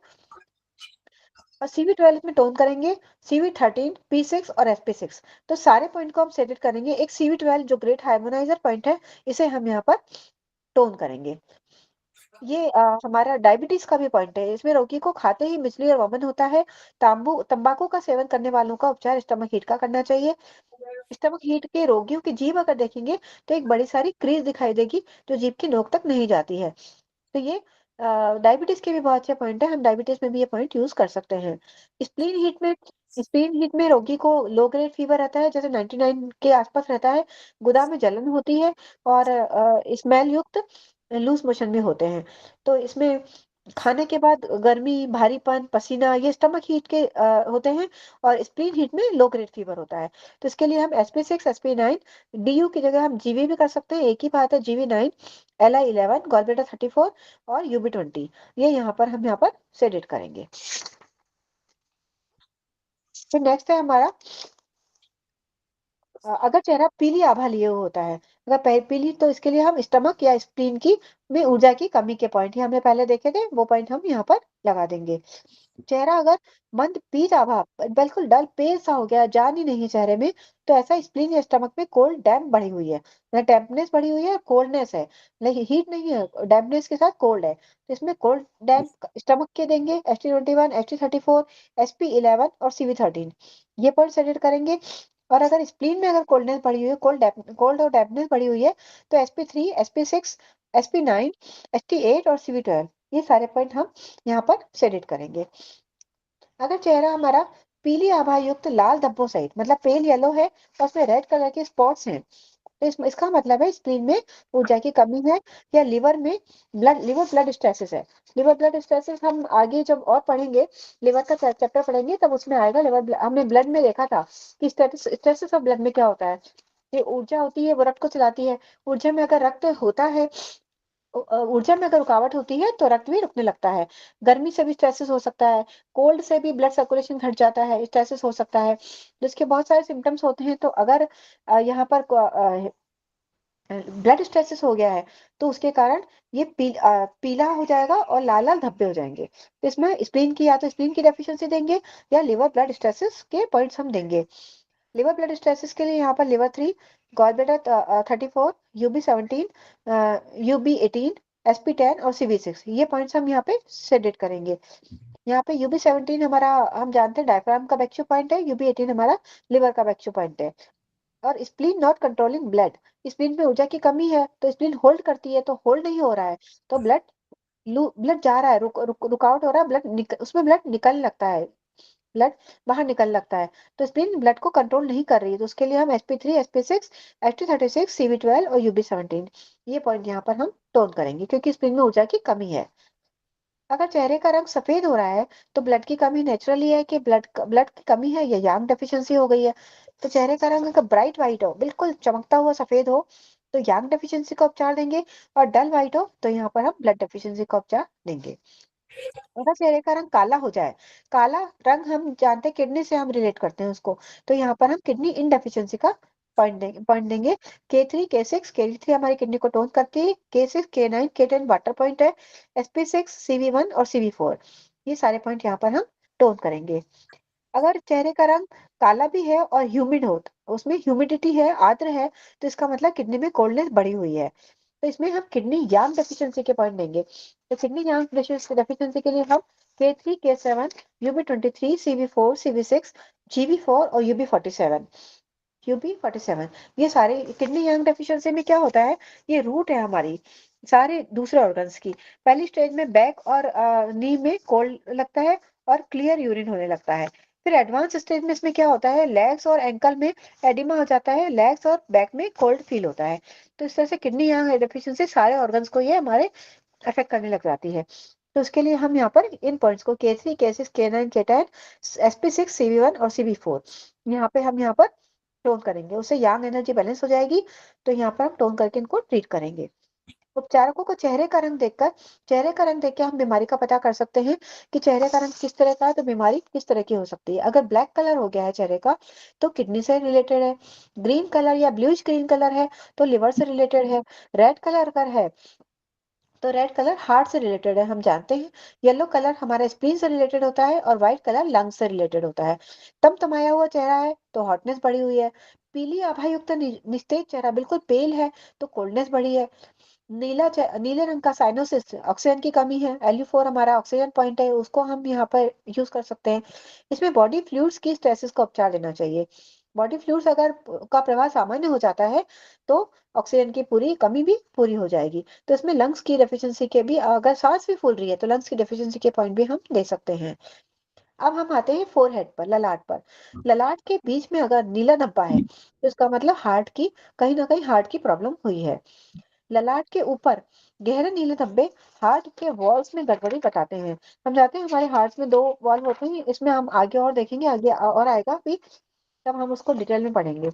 और CV12 में टोन करेंगे, CV13, P6 और FP6। तो सारे पॉइंट को हम सेलेक्ट करेंगे। एक CV12 जो ग्रेट हार्मोनाइजर पॉइंट है, इसे हम यहाँ पर टोन करेंगे। ये हमारा डायबिटीज का भी पॉइंट है, इसमें रोगी को खाते ही मिचली और वमन होता है। तंबाकू का सेवन करने वालों का उपचार स्टमक हीट का करना चाहिए। स्टमक हीट के रोगियों की जीभ अगर देखेंगे तो एक बड़ी सारी क्रीज दिखाई देगी जो जीभ की नोक तक नहीं जाती है। तो ये डायबिटीज के भी बहुत अच्छे पॉइंट है, हम डायबिटीज में भी ये पॉइंट यूज कर सकते हैं। स्प्लीन हीट में स्प्लीन हीट में रोगी को लो ग्रेड फीवर रहता है, जैसे 99 के आसपास रहता है, गुदा में जलन होती है और स्मेल युक्त लूज मोशन भी होते हैं। तो इसमें खाने के बाद गर्मी, भारीपन, पसीना, ये स्टमक हीट के होते हैं। और स्प्लीन हीट में लो ग्रेड फीवर होता है। तो इसके लिए हम sp6, sp9, DU की जगह हम GV भी कर सकते हैं, एक ही बात है, GV9, Li11, गॉलब्लैडर 34 और UB20, ये यहाँ पर सेलेक्ट करेंगे। फिर नेक्स्ट है हमारा, अगर चेहरा पीली आभा लिए हुए होता है, अगर पीली, तो इसके लिए हम स्टमक या स्प्लीन की में ऊर्जा की कमी के पॉइंट ही हमने पहले देखे थे, वो पॉइंट हम यहाँ पर लगा देंगे। चेहरा अगर मंद पीच आभा, बिल्कुल डल पेल सा हो गया, जान ही नहीं चेहरे में, तो ऐसा स्प्लीन या स्टमक में कोल्ड डैम्प बढ़ी हुई है, डैम्पनेस बढ़ी हुई है, कोल्डनेस है, लेकिन हीट नहीं है, डैम्पनेस के साथ कोल्ड है, तो इसमें कोल्ड डैम्प स्टमक के देंगे। ST21, ST34, SP11 और CV13, ये पॉइंट सेलेक्ट करेंगे। और अगर स्प्लीन में अगर कोल्डनेस बढ़ी हुई है, कोल्ड और डैम्पनेस बढ़ी हुई है, तो SP3, SP6, SP9, ST8 और CV12, ये सारे पॉइंट हम यहाँ पर सेलेक्ट करेंगे। अगर चेहरा हमारा पीली आभा युक्त लाल धब्बों सहित, मतलब पेल येलो है और उसमें रेड कलर के स्पॉट्स हैं, तो इसका मतलब है स्प्लीन में ऊर्जा की कमी है, या लिवर ब्लड स्टेसिस है। लिवर ब्लड स्टेसिस हम आगे जब और पढ़ेंगे, लिवर का चैप्टर पढ़ेंगे, तब उसमें आएगा। हमने ब्लड में देखा था कि स्टेसिस ऑफ ब्लड में क्या होता है, ये ऊर्जा होती है, वो रक्त को चलाती है। ऊर्जा में अगर रक्त होता है, ऊर्जा में अगर रुकावट होती है तो रक्त भी रुकने लगता है। गर्मी से भी स्ट्रेसेस हो सकता है, कोल्ड से भी ब्लड सर्कुलेशन घट जाता है, स्ट्रेसेस हो सकता है, जिसके बहुत सारे सिम्टम्स होते हैं। तो अगर यहाँ पर ब्लड स्ट्रेसेस हो गया है तो उसके कारण ये पीला हो जाएगा और लाल लाल धब्बे हो जाएंगे। तो इसमें स्प्लीन की, या तो स्प्लीन की डेफिशिएंसी देंगे या लिवर ब्लड स्ट्रेसेस के पॉइंट्स हम देंगे। लिवर ब्लड स्टेसिस के लिए यहाँ पर liver 3, gallbladder 34, UB17, UB18, SP10 और CV6, ये पॉइंट्स हम यहाँ पे सेलेक्ट करेंगे। यहाँ पे UB17 हमारा, हम जानते हैं, डायफ्राम का बैक्शू पॉइंट है, UB18 हमारा लिवर का बैक्शू पॉइंट है। और spleen not controlling blood, spleen में ऊर्जा की कमी है तो स्प्लीन होल्ड करती है, तो होल्ड नहीं हो रहा है, तो ब्लड जा रहा है, रुकावट हो रहा है, उसमें ब्लड निकलने लगता है, ब्लड बाहर निकलने लगता है, तो स्प्लीन ब्लड को कंट्रोल नहीं कर रही है, तो उसके लिए हम sp3, sp6, ft36, cb12 और ub17 ये पॉइंट यहाँ पर हम टोन करेंगे, क्योंकि स्प्लीन में ऊर्जा की कमी है। अगर चेहरे का रंग सफेद हो रहा है तो ब्लड की कमी नेचुरली है कि ब्लड की कमी है या यांग डेफिशिएंसी हो गई है। तो चेहरे का रंग अगर ब्राइट व्हाइट हो, बिल्कुल चमकता हुआ सफेद हो, तो यांग डेफिशिएंसी का उपचार देंगे, और डल व्हाइट हो तो यहाँ पर हम ब्लड डेफिशिएंसी का उपचार देंगे। अगर चेहरे का रंग काला हो जाए, काला रंग हम जानते हैं किडनी से हम रिलेट करते हैं उसको, तो यहाँ पर हम किडनी इनडेफिशिएंसी का पॉइंट देंगे। K3 K6 K3 हमारी किडनी को टोन करती है, K6 K9 K10 water point है, sp6 cv1 और cv4 ये सारे पॉइंट यहाँ पर हम टोन करेंगे। अगर चेहरे का रंग काला भी है और ह्यूमिड हो, उसमें ह्यूमिडिटी है, आर्द्र है, तो इसका मतलब किडनी में कोल्डनेस बढ़ी हुई है, तो इसमें हम किडनी यांग डेफिशिएंसी के पॉइंट देंगे। तो किडनी यांग डेफिशिएंसी के लिए हम K3 K7 ub23 cv4 cv6 gb4 और ub47 ये सारे किडनी यांग डेफिशिएंसी में क्या होता है, ये रूट है हमारी सारे दूसरे ऑर्गन्स की। पहली स्टेज में बैक और नी में कोल्ड लगता है और क्लियर यूरिन होने लगता है। फिर एडवांस स्टेज में इसमें क्या होता है, लेग्स और एंकल में एडिमा हो जाता है, लेग्स और बैक में कोल्ड फील होता है। तो इस तरह से किडनी यांग डेफिशिएंसी सारे ऑर्गन्स को ये हमारे अफेक्ट करने लग जाती है। तो उसके लिए हम यहाँ पर इन पॉइंट्स को K3 K6 K9 K10 sp6 cv1 और cv4 यहाँ पे हम यहाँ पर टोन करेंगे, उससे यांग एनर्जी बैलेंस हो जाएगी। तो यहाँ पर हम टोन करके इनको ट्रीट करेंगे। उपचारकों को चेहरे का रंग देख के हम बीमारी का पता कर सकते हैं कि चेहरे का रंग किस तरह का है, तो बीमारी किस तरह की हो सकती है। अगर ब्लैक कलर हो गया है चेहरे का तो किडनी से रिलेटेड है, ग्रीन कलर या ब्लूइश ग्रीन कलर है तो लिवर से रिलेटेड है, रेड कलर अगर है तो रेड कलर हार्ट से रिलेटेड है, हम जानते हैं। येलो कलर हमारा स्प्लीन से रिलेटेड होता है और व्हाइट कलर लंग्स से रिलेटेड होता है। तमतमाया हुआ चेहरा है तो हॉटनेस बढ़ी हुई है। पीली आभायुक्त निस्तेज चेहरा बिल्कुल पेल है तो कोल्डनेस बढ़ी है। नीले रंग का साइनोसिस ऑक्सीजन की कमी है, Lu4 हमारा ऑक्सीजन पॉइंट है, उसको हम यहाँ पर यूज कर सकते हैं। इसमें बॉडी फ्लूइड्स की स्टेसिस का उपचार लेना चाहिए। बॉडी फ्लूइड्स अगर का प्रवाह सामान्य हो जाता है तो ऑक्सीजन की पूरी कमी भी पूरी हो जाएगी। तो इसमें लंग्स की डेफिशिएंसी के भी, अगर सांस भी फूल रही है तो लंग्स की डेफिशिएंसी के पॉइंट भी हम दे सकते हैं। अब हम आते हैं फोरहेड पर, ललाट पर। ललाट के बीच में अगर नीला धब्बा है तो इसका मतलब हार्ट की, कहीं ना कहीं हार्ट की प्रॉब्लम हुई है। ललाट के ऊपर गहरे नीले धब्बे हार्ट के वॉल्स में गड़बड़ी बताते हैं। हम जानते हैं हमारे हार्ट में 2 वॉल्व होते हैं, इसमें हम आगे और देखेंगे, आगे और आएगा भी, तब हम उसको डिटेल में पढ़ेंगे।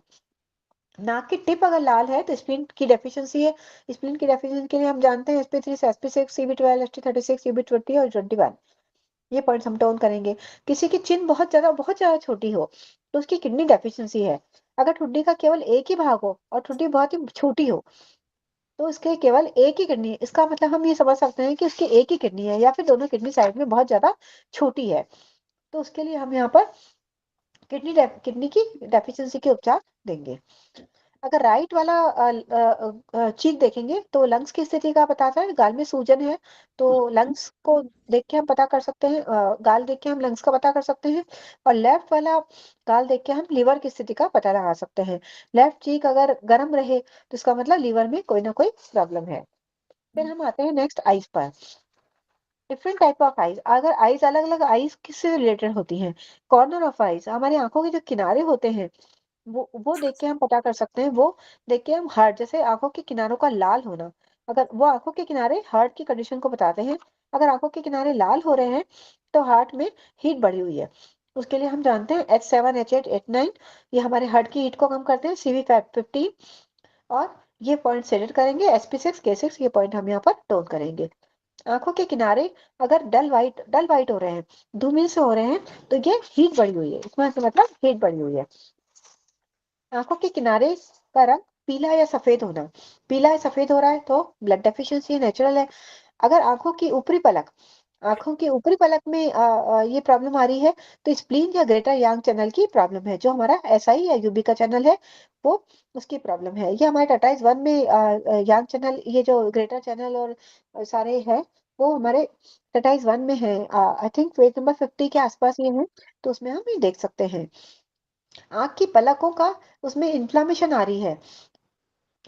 नाक की टिप अगर लाल है तो स्प्लीन की डेफिशिएंसी है। स्प्लीन की डेफिशिएंसी के लिए हम जानते हैं sp3 से sp6 cb12 st36 ub20 और 21 ये पॉइंट्स हम टोन करेंगे। किसी की चिन बहुत ज्यादा छोटी हो तो उसकी किडनी डेफिशिएंसी है। अगर ठुड्डी का केवल एक ही भाग हो और ठुड्डी बहुत ही छोटी हो तो उसके केवल एक ही किडनी, इसका मतलब हम ये समझ सकते हैं कि उसकी एक ही किडनी है या फिर दोनों किडनी साइड में बहुत ज्यादा छोटी है। तो उसके लिए हम यहाँ पर किडनी की डेफिशिएंसी के उपचार देंगे। अगर राइट वाला चीक देखेंगे तो लंग्स की स्थिति का बताता है, गाल में सूजन है तो लंग्स को देख के हम पता कर सकते हैं, गाल देख के हम लंग्स का पता कर सकते हैं। और लेफ्ट वाला गाल देख के हम लिवर की स्थिति का पता लगा सकते हैं। लेफ्ट चीक अगर गर्म रहे तो इसका मतलब लिवर में कोई ना कोई प्रॉब्लम है। फिर हम आते हैं नेक्स्ट आईज पर। डिफरेंट टाइप ऑफ आईज, अगर आईज अलग अलग आईज किससे रिलेटेड होती हैं, कॉर्नर ऑफ आईज हमारी आंखों के जो किनारे होते हैं वो देख के हम पता कर सकते हैं। वो देख के हम हार्ट, जैसे आंखों के किनारों का लाल होना, अगर वो आंखों के किनारे हार्ट की कंडीशन को बताते हैं। अगर आंखों के किनारे लाल हो रहे हैं तो हार्ट में हीट बढ़ी हुई है। उसके लिए हम जानते हैं H7 H8 H9 ये हमारे हार्ट की हीट को कम करते हैं, CV15 और ये पॉइंट सेलेक्ट करेंगे, sp6 K6 ये पॉइंट हम यहाँ पर टोन करेंगे। आंखों के किनारे अगर डल वाइट हो रहे हैं, धूमिल से हो रहे हैं, तो ये हीट बढ़ी हुई है, इसमें मतलब हीट बढ़ी हुई है। आंखों के किनारे का रंग पीला या सफेद होना, पीला या सफेद हो रहा है तो ब्लड डेफिशिएंसी नेचुरल है। अगर आंखों की ऊपरी पलक में ये प्रॉब्लम आ रही है तो स्प्लीन या ग्रेटर यांग चैनल की प्रॉब्लम है, जो हमारा एसआई या यूबी का चैनल है वो उसकी प्रॉब्लम है। ये हमारे टाटाइज 1 में यांग चैनल, ये जो ग्रेटर चैनल और सारे है वो हमारे टाटाइज 1 में है। आई थिंक पेज नंबर 50 के आसपास ये है, तो उसमें हम ये देख सकते हैं। आंख की पलकों का उसमें इन्फ्लामेशन आ रही है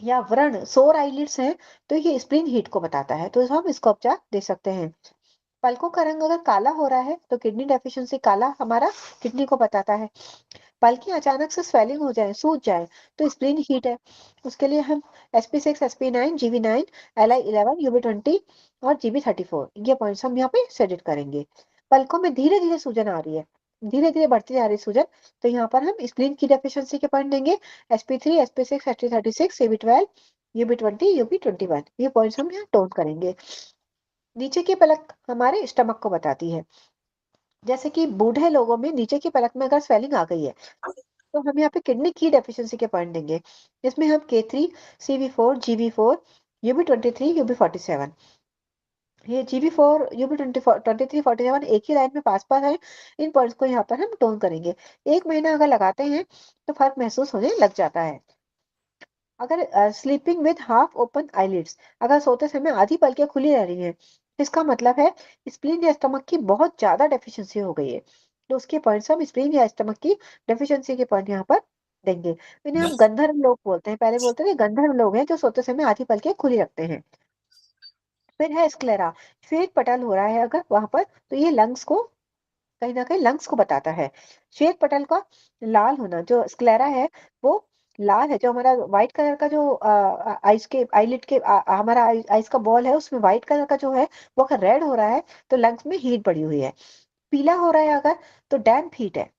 या व्रण सोर आईलिड्स हैं तो ये स्प्लीन हीट को बताता है, तो हम इसका उपचार दे सकते हैं। पलकों का रंग अगर काला हो रहा है तो किडनी डेफिशिएंसी, काला हमारा किडनी को बताता है। पलकें अचानक से स्वेलिंग हो जाए, सूज जाए, तो स्प्लीन हीट है। उसके लिए हम sp6, sp9, gv9, li11, ub20 और gb34 ये पॉइंट्स हम यहाँ पे सेट करेंगे। पलकों में धीरे धीरे सूजन आ रही है, धीरे धीरे बढ़ती जा रही है सूजन, तो यहाँ पर हम स्प्लीन की डेफिशिएंसी के पॉइंट देंगे sp3, sp6, st36, cb12, ub20, ub21 ये पॉइंट्स हम यहाँ टोन करेंगे। नीचे की पलक हमारे स्टमक को बताती है। जैसे कि बूढ़े लोगों में नीचे की पलक में अगर स्वेलिंग आ गई है तो हम यहाँ पे किडनी की डेफिशिएंसी के पॉइंट देंगे। इसमें हम K3, CV4, GB4, UB23, UB47, ये GB4, UB23, 47 एक ही लाइन में पास पास है। इन पॉइंट्स को यहाँ पर हम टोन करेंगे। 1 महीना अगर लगाते हैं तो फर्क महसूस होने लग जाता है। अगर sleeping with half open eyelids, अगर सोते समय आधी पलकें खुली रह रही हैं, इसका मतलब है स्प्लीन या स्टमक की बहुत ज्यादा डेफिशिएंसी हो गई है। तो उसके पॉइंट्स हम स्प्लीन या स्टमक की डेफिशिएंसी के पॉइंट यहाँ पर देंगे। इन्हें हम गंधर्व लोग बोलते हैं, पहले बोलते थे गंधर्व लोग हैं जो सोते समय आधी पलकें खुली रखते हैं। फिर है स्क्लेरा, श्वेत पटल हो रहा है अगर वहां पर, तो ये लंग्स को कहीं ना कहीं लंग्स को बताता है। श्वेत पटल का लाल होना, जो स्क्लेरा है वो लाल है। जो हमारा व्हाइट कलर का जो आइस के आईलिड के हमारा आइस का बॉल है उसमें व्हाइट कलर का जो है वो अगर रेड हो रहा है तो लंग्स में हीट बढ़ी हुई है। पीला हो रहा है अगर तो डैम्प हीट है।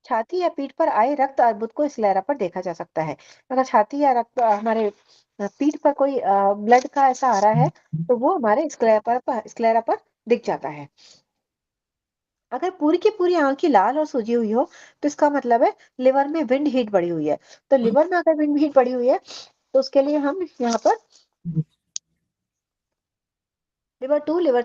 छाती या पीठ पर आए रक्त अर्बुद को स्क्लेरा पर देखा जा सकता है। अगर छाती या रक्त हमारे पीठ पर कोई ब्लड का ऐसा आ रहा है तो वो हमारे स्क्लेरा पर दिख जाता है। अगर पूरी की पूरी आंखें लाल और सूजी हुई हो तो इसका मतलब है लिवर में विंड हीट बढ़ी हुई है। तो लिवर में अगर विंड हीट बढ़ी हुई है तो उसके लिए हम यहाँ पर लिवर 2, लिवर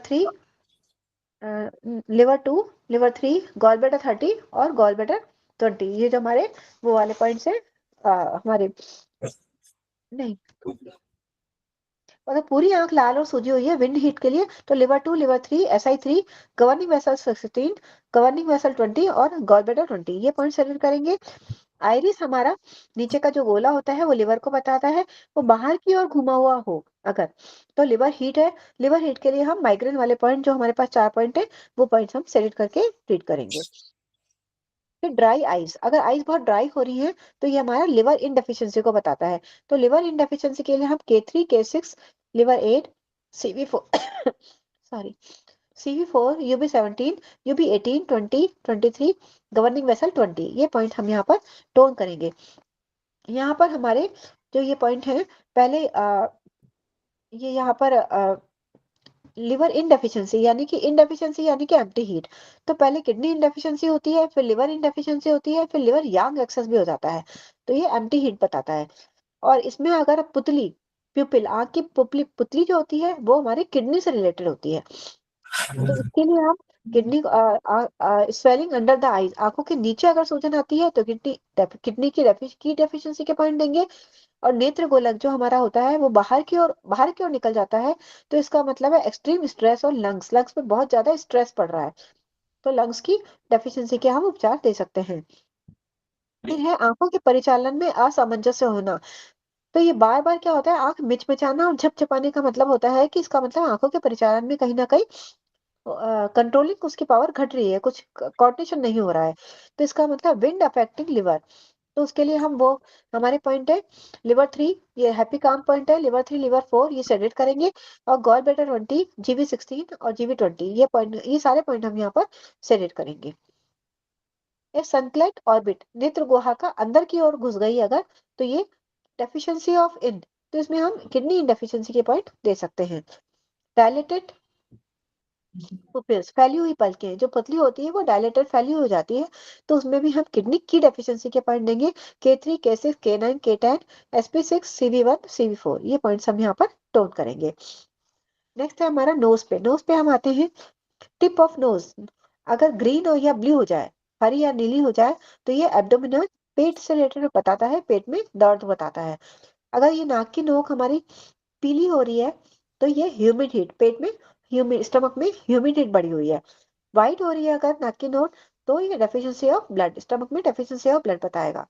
3, गॉल बेटर 30 और गॉल बेटर 20, ये जो हमारे वो वाले पॉइंट्स है हमारे नहीं। अगर पूरी आंख लाल और सूजी हुई है विंड हीट के लिए तो liver 2, liver 3, SI3, governing vessel 16, governing vessel 20 और गॉल बेटर 20 ये पॉइंट सेलेक्ट करेंगे। आइरिस हमारा नीचे का जो गोला होता है वो लिवर को बताता है। वो बाहर की ओर घुमा हुआ हो अगर तो लिवर हीट है। लिवर हीट के लिए हम माइग्रेन वाले पॉइंट जो हमारे पास 4 पॉइंट है वो पॉइंट्स हम सेलेक्ट करके ट्रीट करेंगे। फिर ड्राई आइज, अगर आइज बहुत ड्राई हो रही है तो ये हमारा लिवर इनडेफिशिएंसी को बताता है। तो लिवर इनडेफिशिएंसी के लिए हम K3, K6, liver 8, CV4 sorry CV4, UB17, UB18, 20, 23, governing vessel 20 ये पॉइंट हम यहाँ पर टोन करेंगे। यहाँ पर हमारे जो ये पॉइंट है पहले ये यहाँ पर लिवर इनडेफिशिएंसी यानी कि एम्प्टी हीट। तो पहले किडनी इनडेफिशिएंसी होती है, फिर लिवर इनडेफिशिएंसी होती है, फिर लिवर यांग एक्सेस भी हो जाता है। तो ये एम्प्टी हीट बताता है। और इसमें अगर पुतली प्यूपिल, आंख की पुतली पुतली जो होती है वो हमारी किडनी से रिलेटेड होती है। तो इसके लिए हम kidney swelling under the eyes, आंखों के नीचे अगर सूजन आती है तो किडनी की डेफिशिएंसी के पॉइंट देंगे। और नेत्र गोलक जो हमारा होता है वो बाहर की ओर निकल जाता है तो इसका मतलब है एक्सट्रीम स्ट्रेस और लंग्स पे बहुत ज्यादा स्ट्रेस पड़ रहा है, तो लंग्स की डेफिशिएंसी के हम उपचार दे सकते हैं। फिर है आंखों के परिचालन में असामंजस्य होना। तो ये बार बार क्या होता है, आंख मिचमिचाना और झपझपाने का मतलब होता है कि इसका मतलब आंखों के परिचालन में कहीं ना कहीं कंट्रोलिंग उसकी पावर घट रही है, कुछ कोऑर्डिनेशन नहीं हो रहा है। तो इसका मतलब विंड अफेक्टिंग लिवर। तो उसके लिए हम वो हमारे पॉइंट है लिवर 3, ये हैप्पी काम पॉइंट है। लिवर 3, लिवर 4 ये सेलेक्ट करेंगे। और गॉल बेटर 20, GB16 और GB20 ये पॉइंट, ये सारे पॉइंट हम यहाँ पर सेलेक्ट करेंगे। ये सनक्लेट ऑर्बिट, नेत्र गुहा का अंदर की ओर घुस गई अगर तो ये डेफिशिएंसी ऑफ इन, तो इसमें हम किडनी डेफिशिएंसी के पॉइंट दे सकते हैं। डायलेटेड पुपिल्स, फैली हुई पलकें जो पतली होती है वो डायलेटेड फैली हो जाती है, तो उसमें भी हम किडनी की डेफिशिएंसी के पॉइंट देंगे। K3, K6, K9, K10, SP6, CV1, CV4 ये पॉइंट्स हम यहाँ पर टोन करेंगे। नेक्स्ट है हमारा नोज पे। नोज पे हम आते हैं टिप ऑफ नोज, अगर ग्रीन हो या ब्लू हो जाए, हरी या नीली हो जाए तो ये एब्डोमिनल, पेट से रिलेटेड बताता है, पेट में दर्द बताता है। अगर ये नाक की नोक हमारी पीली हो रही है तो ये ह्यूमिड हीट, पेट में ह्यूमिड, स्टमक में ह्यूमिड हीट बढ़ी हुई है। व्हाइट हो रही है अगर नाक की नोक तो ये डेफिशिएंसी ऑफ ब्लड, स्टमक में डेफिशिएंसी ऑफ ब्लड बताएगा।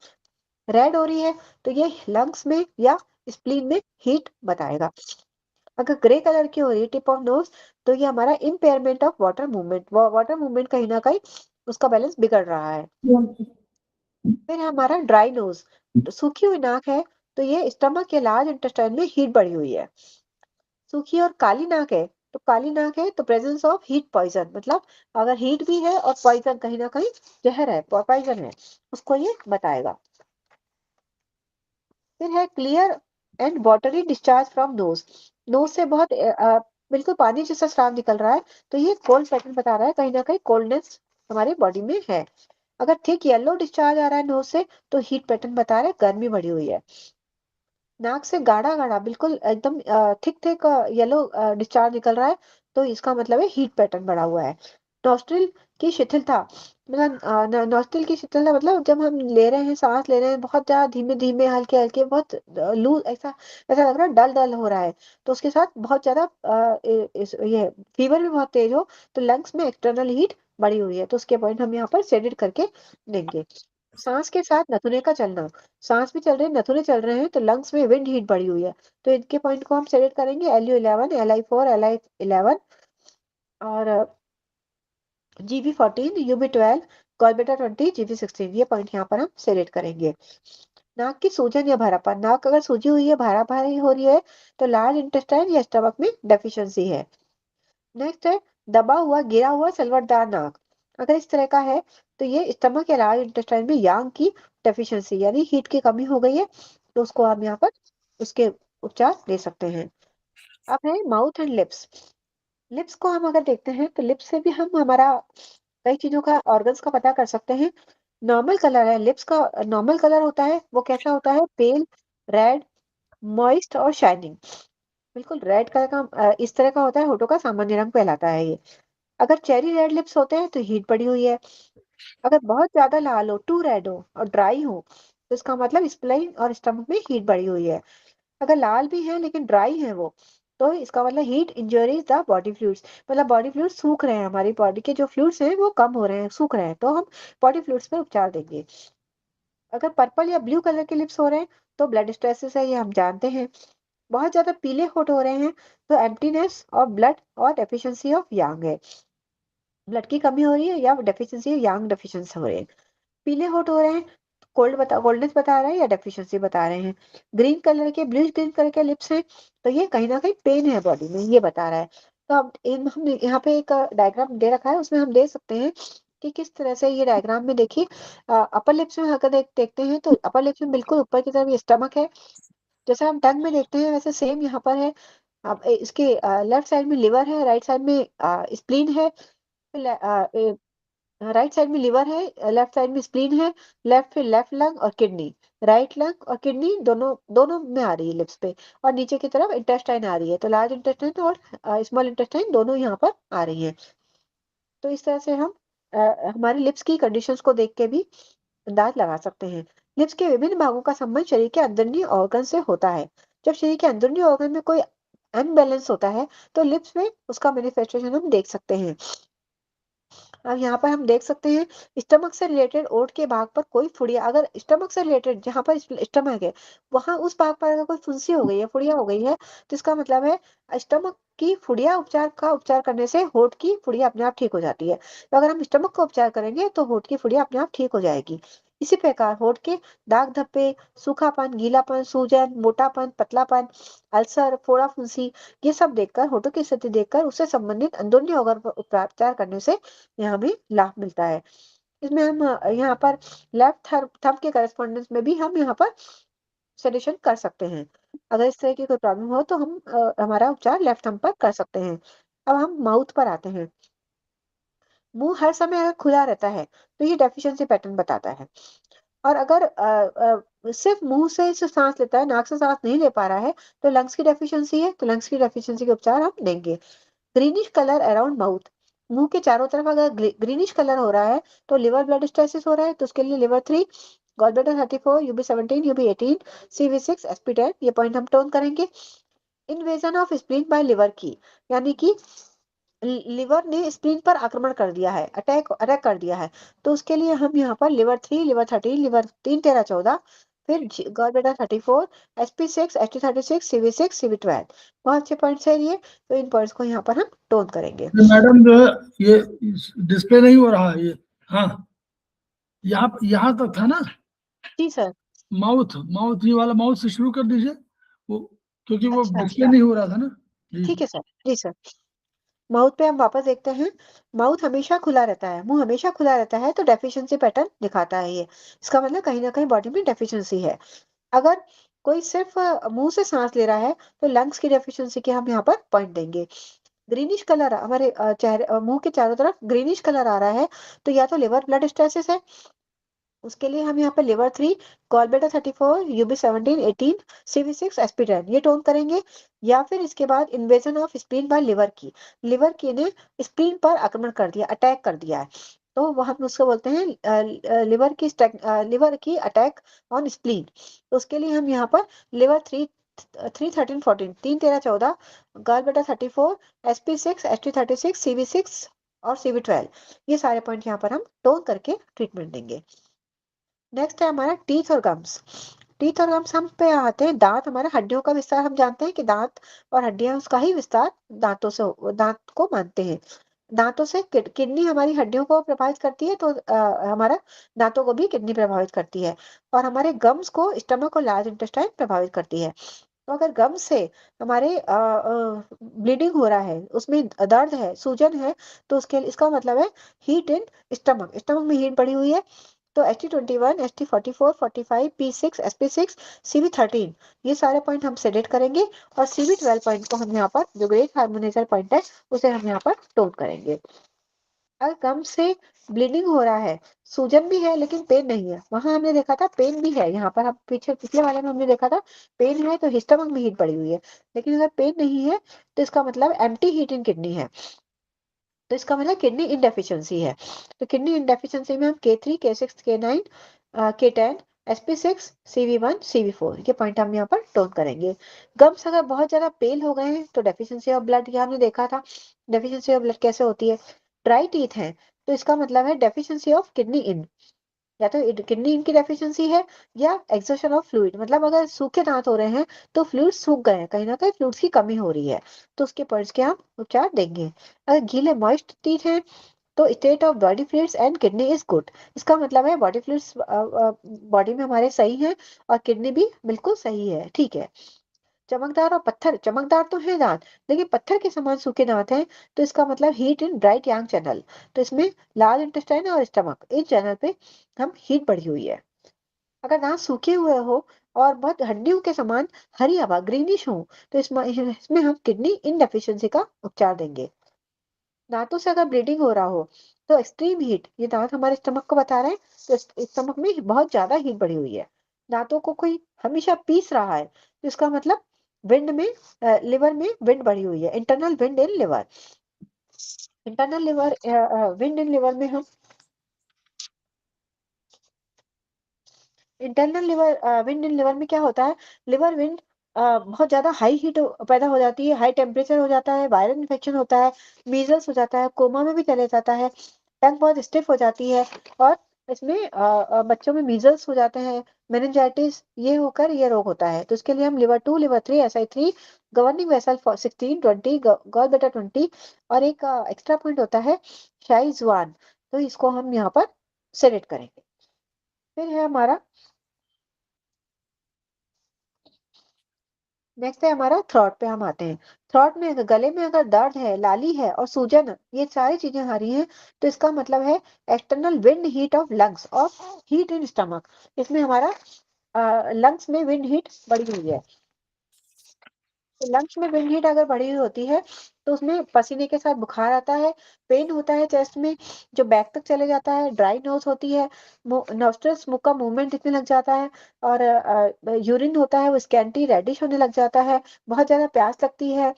रेड हो रही है तो ये लंग्स में या स्प्लीन में हीट बताएगा। अगर ग्रे कलर की हो रही है टिप ऑफ नोज तो ये हमारा impairment of water movement, water movement कहीं ना कहीं उसका बैलेंस बिगड़ रहा है। फिर है हमारा ड्राई नोज, सूखी हुई नाक है, तो ये स्टमक के लार्ज इंटेस्टाइन में हीट बढ़ी हुई है। सूखी और काली नाक है, तो काली नाक है तो प्रेजेंस ऑफ हीट पॉइजन, मतलब अगर हीट भी है और पॉइजन कहीं ना कहीं जहर है, पॉइजन है, उसको ये बताएगा। फिर है clear and watery discharge from nose, nose से बहुत बिल्कुल पानी जैसा स्राव निकल रहा है, तो ये कोल्ड पैटर्न बता रहा है, कहीं ना कहीं कोल्डनेस हमारी बॉडी में है। अगर थिक येलो डिस्चार्ज आ रहा है नोज से, तो हीट पैटर्न बता रहा है गर्मी बढ़ी हुई है। नाक से गाढ़ा गाढ़ा बिल्कुल एकदम थिक थिक येलो डिस्चार्ज निकल रहा है, तो इसका मतलब है हीट पैटर्न बढ़ा हुआ है। नॉस्ट्रिल की शिथिलता, मतलब नॉस्ट्रिल की शिथिलता मतलब जब हम ले रहे हैं, सांस ले रहे हैं, बहुत ज्यादा धीमे धीमे हल्के हल्के, बहुत लूज, ऐसा ऐसा लग रहा है डल डल हो रहा है, तो उसके साथ बहुत ज्यादा ये फीवर भी बहुत तेज हो, तो लंग्स में एक्सटर्नल हीट बढ़ी हुई है, तो उसके पॉइंट हम यहाँ पर शेडेड करके देंगे। सांस के साथ नथुने का चलना, सांस भी चल रहे हैं, नथुने चल रहे हैं, तो लंग्स में विंड हीट बढ़ी हुई है, तो इनके पॉइंट को हम सेलेक्ट करेंगे LU11, LI4, LI11 और GB14, UB12, गॉलबेटा 20, GB16, ये पॉइंट यहाँ पर हम सेलेक्ट करेंगे। नाक की सूजन या भरापन, नाक अगर सूजी हुई है, भारा भारी हो रही है, तो लार्ज इंटेस्टाइन या स्टमक में डेफिशिएंसी है। नेक्स्ट है दबा हुआ गिरा हुआ सलवटदार नाक, अगर इस तरह का है, तो ये स्टमक या लार्ज इंटेस्टाइन में यांग की डेफिशिएंसी यानी हीट की कमी हो गई है, तो उसको हम यहाँ पर उसके उपचार दे सकते हैं। अब है माउथ एंड लिप्स, लिप्स को हम अगर देखते हैं, तो लिप्स से भी हम हमारा कई चीजों का, ऑर्गन्स का पता कर सकते हैं। नॉर्मल कलर है लिप्स का, नॉर्मल कलर होता है वो कैसा होता है, पेल, रेड, मॉइस्ट और शाइनिंग, बिल्कुल रेड कलर का इस तरह का होता है, होठों का सामान्य रंग कहलाता है ये। अगर चेरी रेड लिप्स होते हैं, तो हीट बढ़ी हुई है। अगर बहुत ज्यादा लाल हो, टू रेड हो और ड्राई हो, तो इसका मतलब स्प्लेन और स्टमक में हीट बढ़ी हुई है। अगर लाल भी है लेकिन ड्राई है वो, तो इसका मतलब heat injuries the body fluids, मतलब बॉडी फ्लूइड्स सूख रहे हैं, हमारी बॉडी के जो फ्लूइड्स हैं वो कम हो रहे हैं, सूख रहे हैं, तो हम बॉडी फ्लूइड्स पे उपचार देंगे। अगर पर्पल या ब्लू कलर के लिप्स हो रहे हैं, तो ब्लड स्ट्रेसेस है, ये हम जानते हैं। बहुत ज्यादा पीले होठ हो रहे हैं, तो एम्प्टीनेस और ब्लड और डेफिशिएंसी ऑफ यांग है, ब्लड की कमी हो रही है या डेफिशिएंसी यांग डेफिशिएंसी हो रही है। पीले होठ हो रहे हैं, कोल्डनेस बता रहे हैं या डेफिशिएंसी बता रहे हैं। ग्रीन कलर के, ब्लूइश ग्रीन कलर के लिप्स हैं, तो ये कहीं ना कहीं पेन है बॉडी में, ये बता रहा है। तो अब हम यहाँ पे एक डायग्राम दे रखा है, उसमें हम देख सकते हैं कि किस तरह से ये डायग्राम में देखिए, अपर लिप्स में अगर देखते हैं, तो अपर लिप्स में बिल्कुल ऊपर की तरफ ये स्टमक है, जैसा हम टंग में देखते हैं वैसे सेम यहाँ पर है। अब इसके लेफ्ट साइड में लिवर है, राइट साइड में स्प्लीन है, राइट साइड में लिवर है, लेफ्ट साइड में स्प्लीन है, लेफ्ट लंग और किडनी, राइट लंग और किडनी दोनों दोनों में आ रही है लिप्स पे, और नीचे की तरफ इंटेस्टाइन आ रही है, तो लार्ज इंटेस्टाइन और स्मॉल इंटेस्टाइन दोनों यहाँ पर आ रही है। तो इस तरह से हम हमारे लिप्स की कंडीशंस को देख के भी अंदाज लगा सकते हैं। लिप्स के विभिन्न भागों का संबंध शरीर के अंदरूनी ऑर्गन से होता है। जब शरीर के अंदरूनी ऑर्गन में कोई अनबैलेंस होता है, तो लिप्स में उसका मैनिफेस्टेशन हम देख सकते हैं। अब यहाँ पर हम देख सकते हैं, स्टमक से रिलेटेड ओठ के भाग पर कोई फुड़िया, अगर स्टमक से रिलेटेड जहाँ पर स्टमक है, वहां उस भाग पर अगर कोई फुंसी हो गई है, फुड़िया हो गई है, तो इसका मतलब है स्टमक की फुड़िया उपचार करने से होठ की फुड़िया अपने आप ठीक हो जाती है, तो अगर हम स्टमक का उपचार करेंगे, तो होठ की फुड़िया अपने आप ठीक हो जाएगी। इसी प्रकार होठ के दाग धब्बे, सूखापन, गीलापन, सूजन, मोटापन, पतलापन, अल्सर, फोड़ा, फुंसी, ये सब देखकर, होठों की स्थिति देखकर उससे संबंधित अंदरूनी ऑर्गन पर उपचार करने से यहाँ भी लाभ मिलता है। इसमें हम यहाँ पर लेफ्ट थंब के करस्पॉन्डेंस में भी हम यहाँ पर सजेशन कर सकते हैं। अगर इस तरह की कोई प्रॉब्लम हो, तो हम हमारा उपचार लेफ्ट थंब पर कर सकते हैं। अब हम माउथ पर आते हैं। मुंह हर समय अगर खुला रहता है, तो ये डेफिशिएंसी पैटर्न बताता है। और अगर सिर्फ मुंह से सांस लेता है, नाक से सांस नहीं ले पा रहा है, तो लंग्स की डेफिशिएंसी है, तो लंग्स की डेफिशिएंसी के उपचार हम देंगे। ग्रीनिश कलर अराउंड माउथ, मुंह के चारों तरफ अगर ग्रीनिश कलर हो रहा है, तो लिवर ब्लड स्टेसिस हो रहा है, तो उसके लिए liver 3, gallbladder 34, UB17, UB18, CV6, SP10, ये पॉइंट हम टोन करेंगे। Invasion of spleen bye liver की, यानी कि लिवर ने स्प्लीन पर आक्रमण कर दिया है, अटैक अटैक कर दिया है, तो उसके लिए हम यहाँ पर लिवर 3, लिवर 13, लिवर 3, 13, 14, फिर gallbladder 34, SP6, ST36, CV6, CV12। बहुत अच्छे पॉइंट्स है ये, तो इन पॉइंट्स को यहाँ पर हम टोन करेंगे। मैडम जो है ये डिस्प्ले नहीं हो रहा है ये, हाँ यहाँ तक था ना, जी सर। माउथ ये वाला माउथ से शुरू कर दीजिए वो, क्योंकि वो अच्छा डिस्प्ले नहीं हो रहा था ना जी। ठीक है सर। जी सर, माउथ पे हम वापस देखते हैं। माउथ हमेशा खुला रहता है, मुंह हमेशा खुला रहता है, तो डेफिशिएंसी पैटर्न दिखाता है ये। इसका मतलब कहीं ना कहीं बॉडी में डेफिशिएंसी है। अगर कोई सिर्फ मुंह से सांस ले रहा है तो लंग्स की डेफिशिएंसी के हम यहाँ पर पॉइंट देंगे। ग्रीनिश कलर हमारे चेहरे मुंह के चारों तरफ ग्रीनिश कलर आ रहा है, तो या तो लिवर ब्लड स्टेसिस है, उसके लिए हम यहाँ पे liver 3, gallbladder 34, UB 17, 18, CV6, SP10 ये टोन करेंगे। या फिर इसके बाद invasion of spleen bye liver की ने स्प्लीन पर आक्रमण कर दिया, अटैक कर दिया है, तो वो हम उसको बोलते हैं लिवर की अटैक ऑन स्प्लीन। तो उसके लिए हम यहाँ पर liver 3, 13, 14, 3, 13, 14, gallbladder 34, SP6, ST36, CV6 और CV12 ये सारे पॉइंट यहाँ पर हम टोन करके ट्रीटमेंट देंगे। नेक्स्ट है हमारा टीथ और गम्स। टीथ और गम्स हम पे आते हैं। दांत हमारे हड्डियों का विस्तार, हम जानते हैं कि दांत और हड्डियां उसका ही विस्तार दांतों से दांत को मानते हैं। दांतों से किडनी हमारी हड्डियों को प्रभावित करती है, तो हमारा दांतों को भी किडनी प्रभावित करती है। और हमारे गम्स को स्टमक और लार्ज इंटेस्टाइन प्रभावित करती है। तो अगर गम्स से हमारे ब्लीडिंग हो रहा है, उसमें दर्द है, सूजन है, तो उसके इसका मतलब है हीट इन स्टमक में हीट बढ़ी हुई है। तो ST21, ST44, 45, P6, SP6, CV13 ये सारे पॉइंट हम सेलेक्ट करेंगे, और CV12 पॉइंट को हम यहाँ पर जो ग्रेट हार्मोनाइजर पॉइंट है उसे हम यहाँ पर टोन करेंगे। अगर गम से ब्लीडिंग हो रहा है, सूजन भी है लेकिन पेन नहीं है, वहां हमने देखा था पेन भी है, यहाँ पर हम पिछले वाले में हमने देखा था पेन है, तो हिस्टमक में हीट बढ़ी हुई है। लेकिन अगर पेन नहीं है तो इसका मतलब एम्प्टी हीट इन किडनी है, तो इसका मतलब किडनी इनडेफिशिएंसी है। तो किडनी इनडेफिशिएंसी में हम K3, K6, K9, K10, SP6, CV1, CV4 ये पॉइंट हम यहाँ पर टोन करेंगे। गम्स अगर बहुत ज्यादा पेल हो गए हैं तो डेफिशिएंसी ऑफ ब्लड, ये हमने देखा था डेफिशिएंसी ऑफ ब्लड कैसे होती है। ड्राई टीथ है तो इसका मतलब है डेफिशिएंसी ऑफ किडनी इन, या तो किडनी इनकी डेफिशिएंसी है या एक्सर्शन ऑफ फ्लूइड, मतलब अगर सूखे दांत हो रहे हैं तो फ्लूइड सूख गए हैं, कहीं ना कहीं फ्लूइड्स की कमी हो रही है, तो उसके पॉइंट्स के हम उपचार देंगे। अगर गीले मॉइस्ट टीथ है तो state of body fluids and kidney is good, इसका मतलब है बॉडी फ्लूइड्स बॉडी में हमारे सही है और किडनी भी बिल्कुल सही है, ठीक है। चमकदार और पत्थर, चमकदार तो है दांत लेकिन पत्थर के समान सूखे दांत हैं, तो इसका मतलब heat in bright Yang channel, तो इसमें लार्ज इंटेस्टाइन और स्टमक इन चैनल पे हम हीट बढ़ी हुई है। अगर दांत सूखे हुए हो और बहुत हड्डियों के समान हरी हवा ग्रीनिश हो, तो इसमें हम किडनी इनडेफिशिएंसी का उपचार देंगे। दांतों से अगर ब्लीडिंग हो रहा हो तो एक्सट्रीम हीट, ये दांत हमारे स्टमक को बता रहे हैं, तो स्टमक में बहुत ज्यादा हीट बढ़ी हुई है। दांतों को कोई हमेशा पीस रहा है, तो इसका मतलब विंड में लिवर में विंड बढ़ी हुई है, internal wind in liver. Internal liver wind in liver में हम internal liver wind in liver में क्या होता है, लिवर विंड बहुत ज्यादा हाई हीट पैदा हो जाती है, हाई टेम्परेचर हो जाता है, वायरल इन्फेक्शन होता है, मीजल्स हो जाता है, कोमा में भी चले जाता है, टंग बहुत स्टिफ हो जाती है, और इसमें बच्चों में मीजल्स हो जाते हैं, मेनिंजाइटिस ये होकर ये रोग होता है। तो इसके लिए हम liver 2, liver 3, SI3, governing vessel 16, 20, gall बेटा 20, और एक एक्स्ट्रा पॉइंट होता है शाइजवान, तो इसको हम यहाँ पर सेलेक्ट करेंगे। फिर है हमारा नेक्स्ट है हमारा थ्रॉट पे हम आते हैं। थ्रॉट में गले में अगर दर्द है, लाली है और सूजन, ये सारी चीजें आ रही हैं, तो इसका मतलब है external wind heat of lungs और हीट इन स्टमक, इसमें हमारा लंग्स में विंड हीट बढ़ी हुई है। तो लंग्स में विंड हीट अगर बढ़ी हुई होती है तो उसमें पसीने के साथ बुखार आता है, पेन होता है चेस्ट में जो बैक तक चले जाता है, ड्राई नोज होती है, नॉस्ट्रल्स मुंह का मूवमेंट दिखने लग जाता है, और यूरिन होता है वो स्कैंटी रेडिश होने लग जाता है, बहुत ज्यादा प्यास लगती है,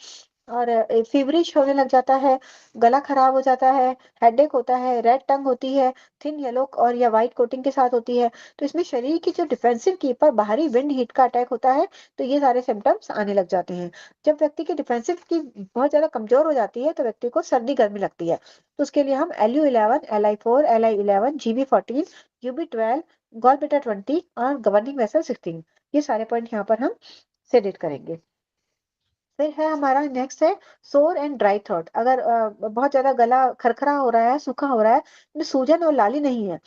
और फीवरिश होने लग जाता है, गला खराब हो जाता है, हेडेक होता है, रेड टंग होती है, थिन येलो और या व्हाइट कोटिंग के साथ होती है। तो इसमें शरीर की जो डिफेंसिव कीपर बाहरी विंड हीट का अटैक होता है, तो ये सारे सिम्टम्स आने लग जाते हैं। जब व्यक्ति की डिफेंसिव की बहुत ज्यादा कमजोर हो जाती है तो व्यक्ति को सर्दी गर्मी लगती है, तो उसके लिए हम LU11, LI4, LI11, GB14, UB12, gall bladder 20 और गवर्निंग वेसल 16। ये सारे पॉइंट यहाँ पर हम सेलेक्ट करेंगे। फिर है हमारा नेक्स्ट है सोर एंड ड्राई थ्रोट। अगर बहुत ज्यादा गला खरखरा हो रहा है, सूखा हो रहा है, तो सूजन और लाली नहीं है,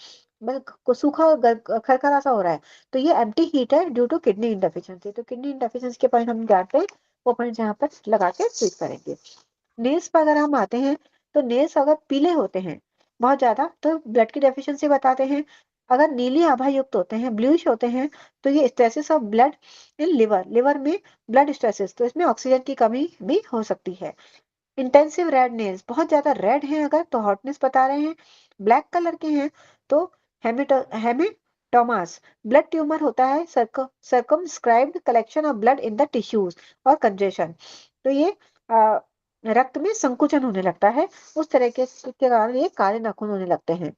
बस सूखा और खरखरा सा हो रहा है, तो ये एम्प्टी हीट है ड्यू टू किडनी इनडेफिशिएंसी। तो किडनी इनडेफिशिएंसी के पॉइंट हम जानते हैं, वो पॉइंट यहाँ पर लगा के स्विच करेंगे। नेल्स पर अगर हम आते हैं, तो नेल्स अगर पीले होते हैं बहुत ज्यादा, तो ब्लड की डेफिशिएंसी बताते हैं। अगर नीली आभा युक्त होते हैं, ब्लूइश होते हैं, तो ये stasis of blood in liver, liver में ब्लड स्टेसिस, तो इसमें ऑक्सीजन की कमी भी हो सकती है। इंटेंसिव रेड नेल्स, बहुत ज्यादा रेड हैं अगर, तो हॉटनेस बता रहे हैं। ब्लैक कलर के हैं तो हेमेटोमास, ब्लड ट्यूमर होता है। Circumscribed collection of blood in the tissues और कंजेशन, तो ये रक्त में संकुचन होने लगता है, उस तरह के कारण ये काले नाखून होने लगते हैं।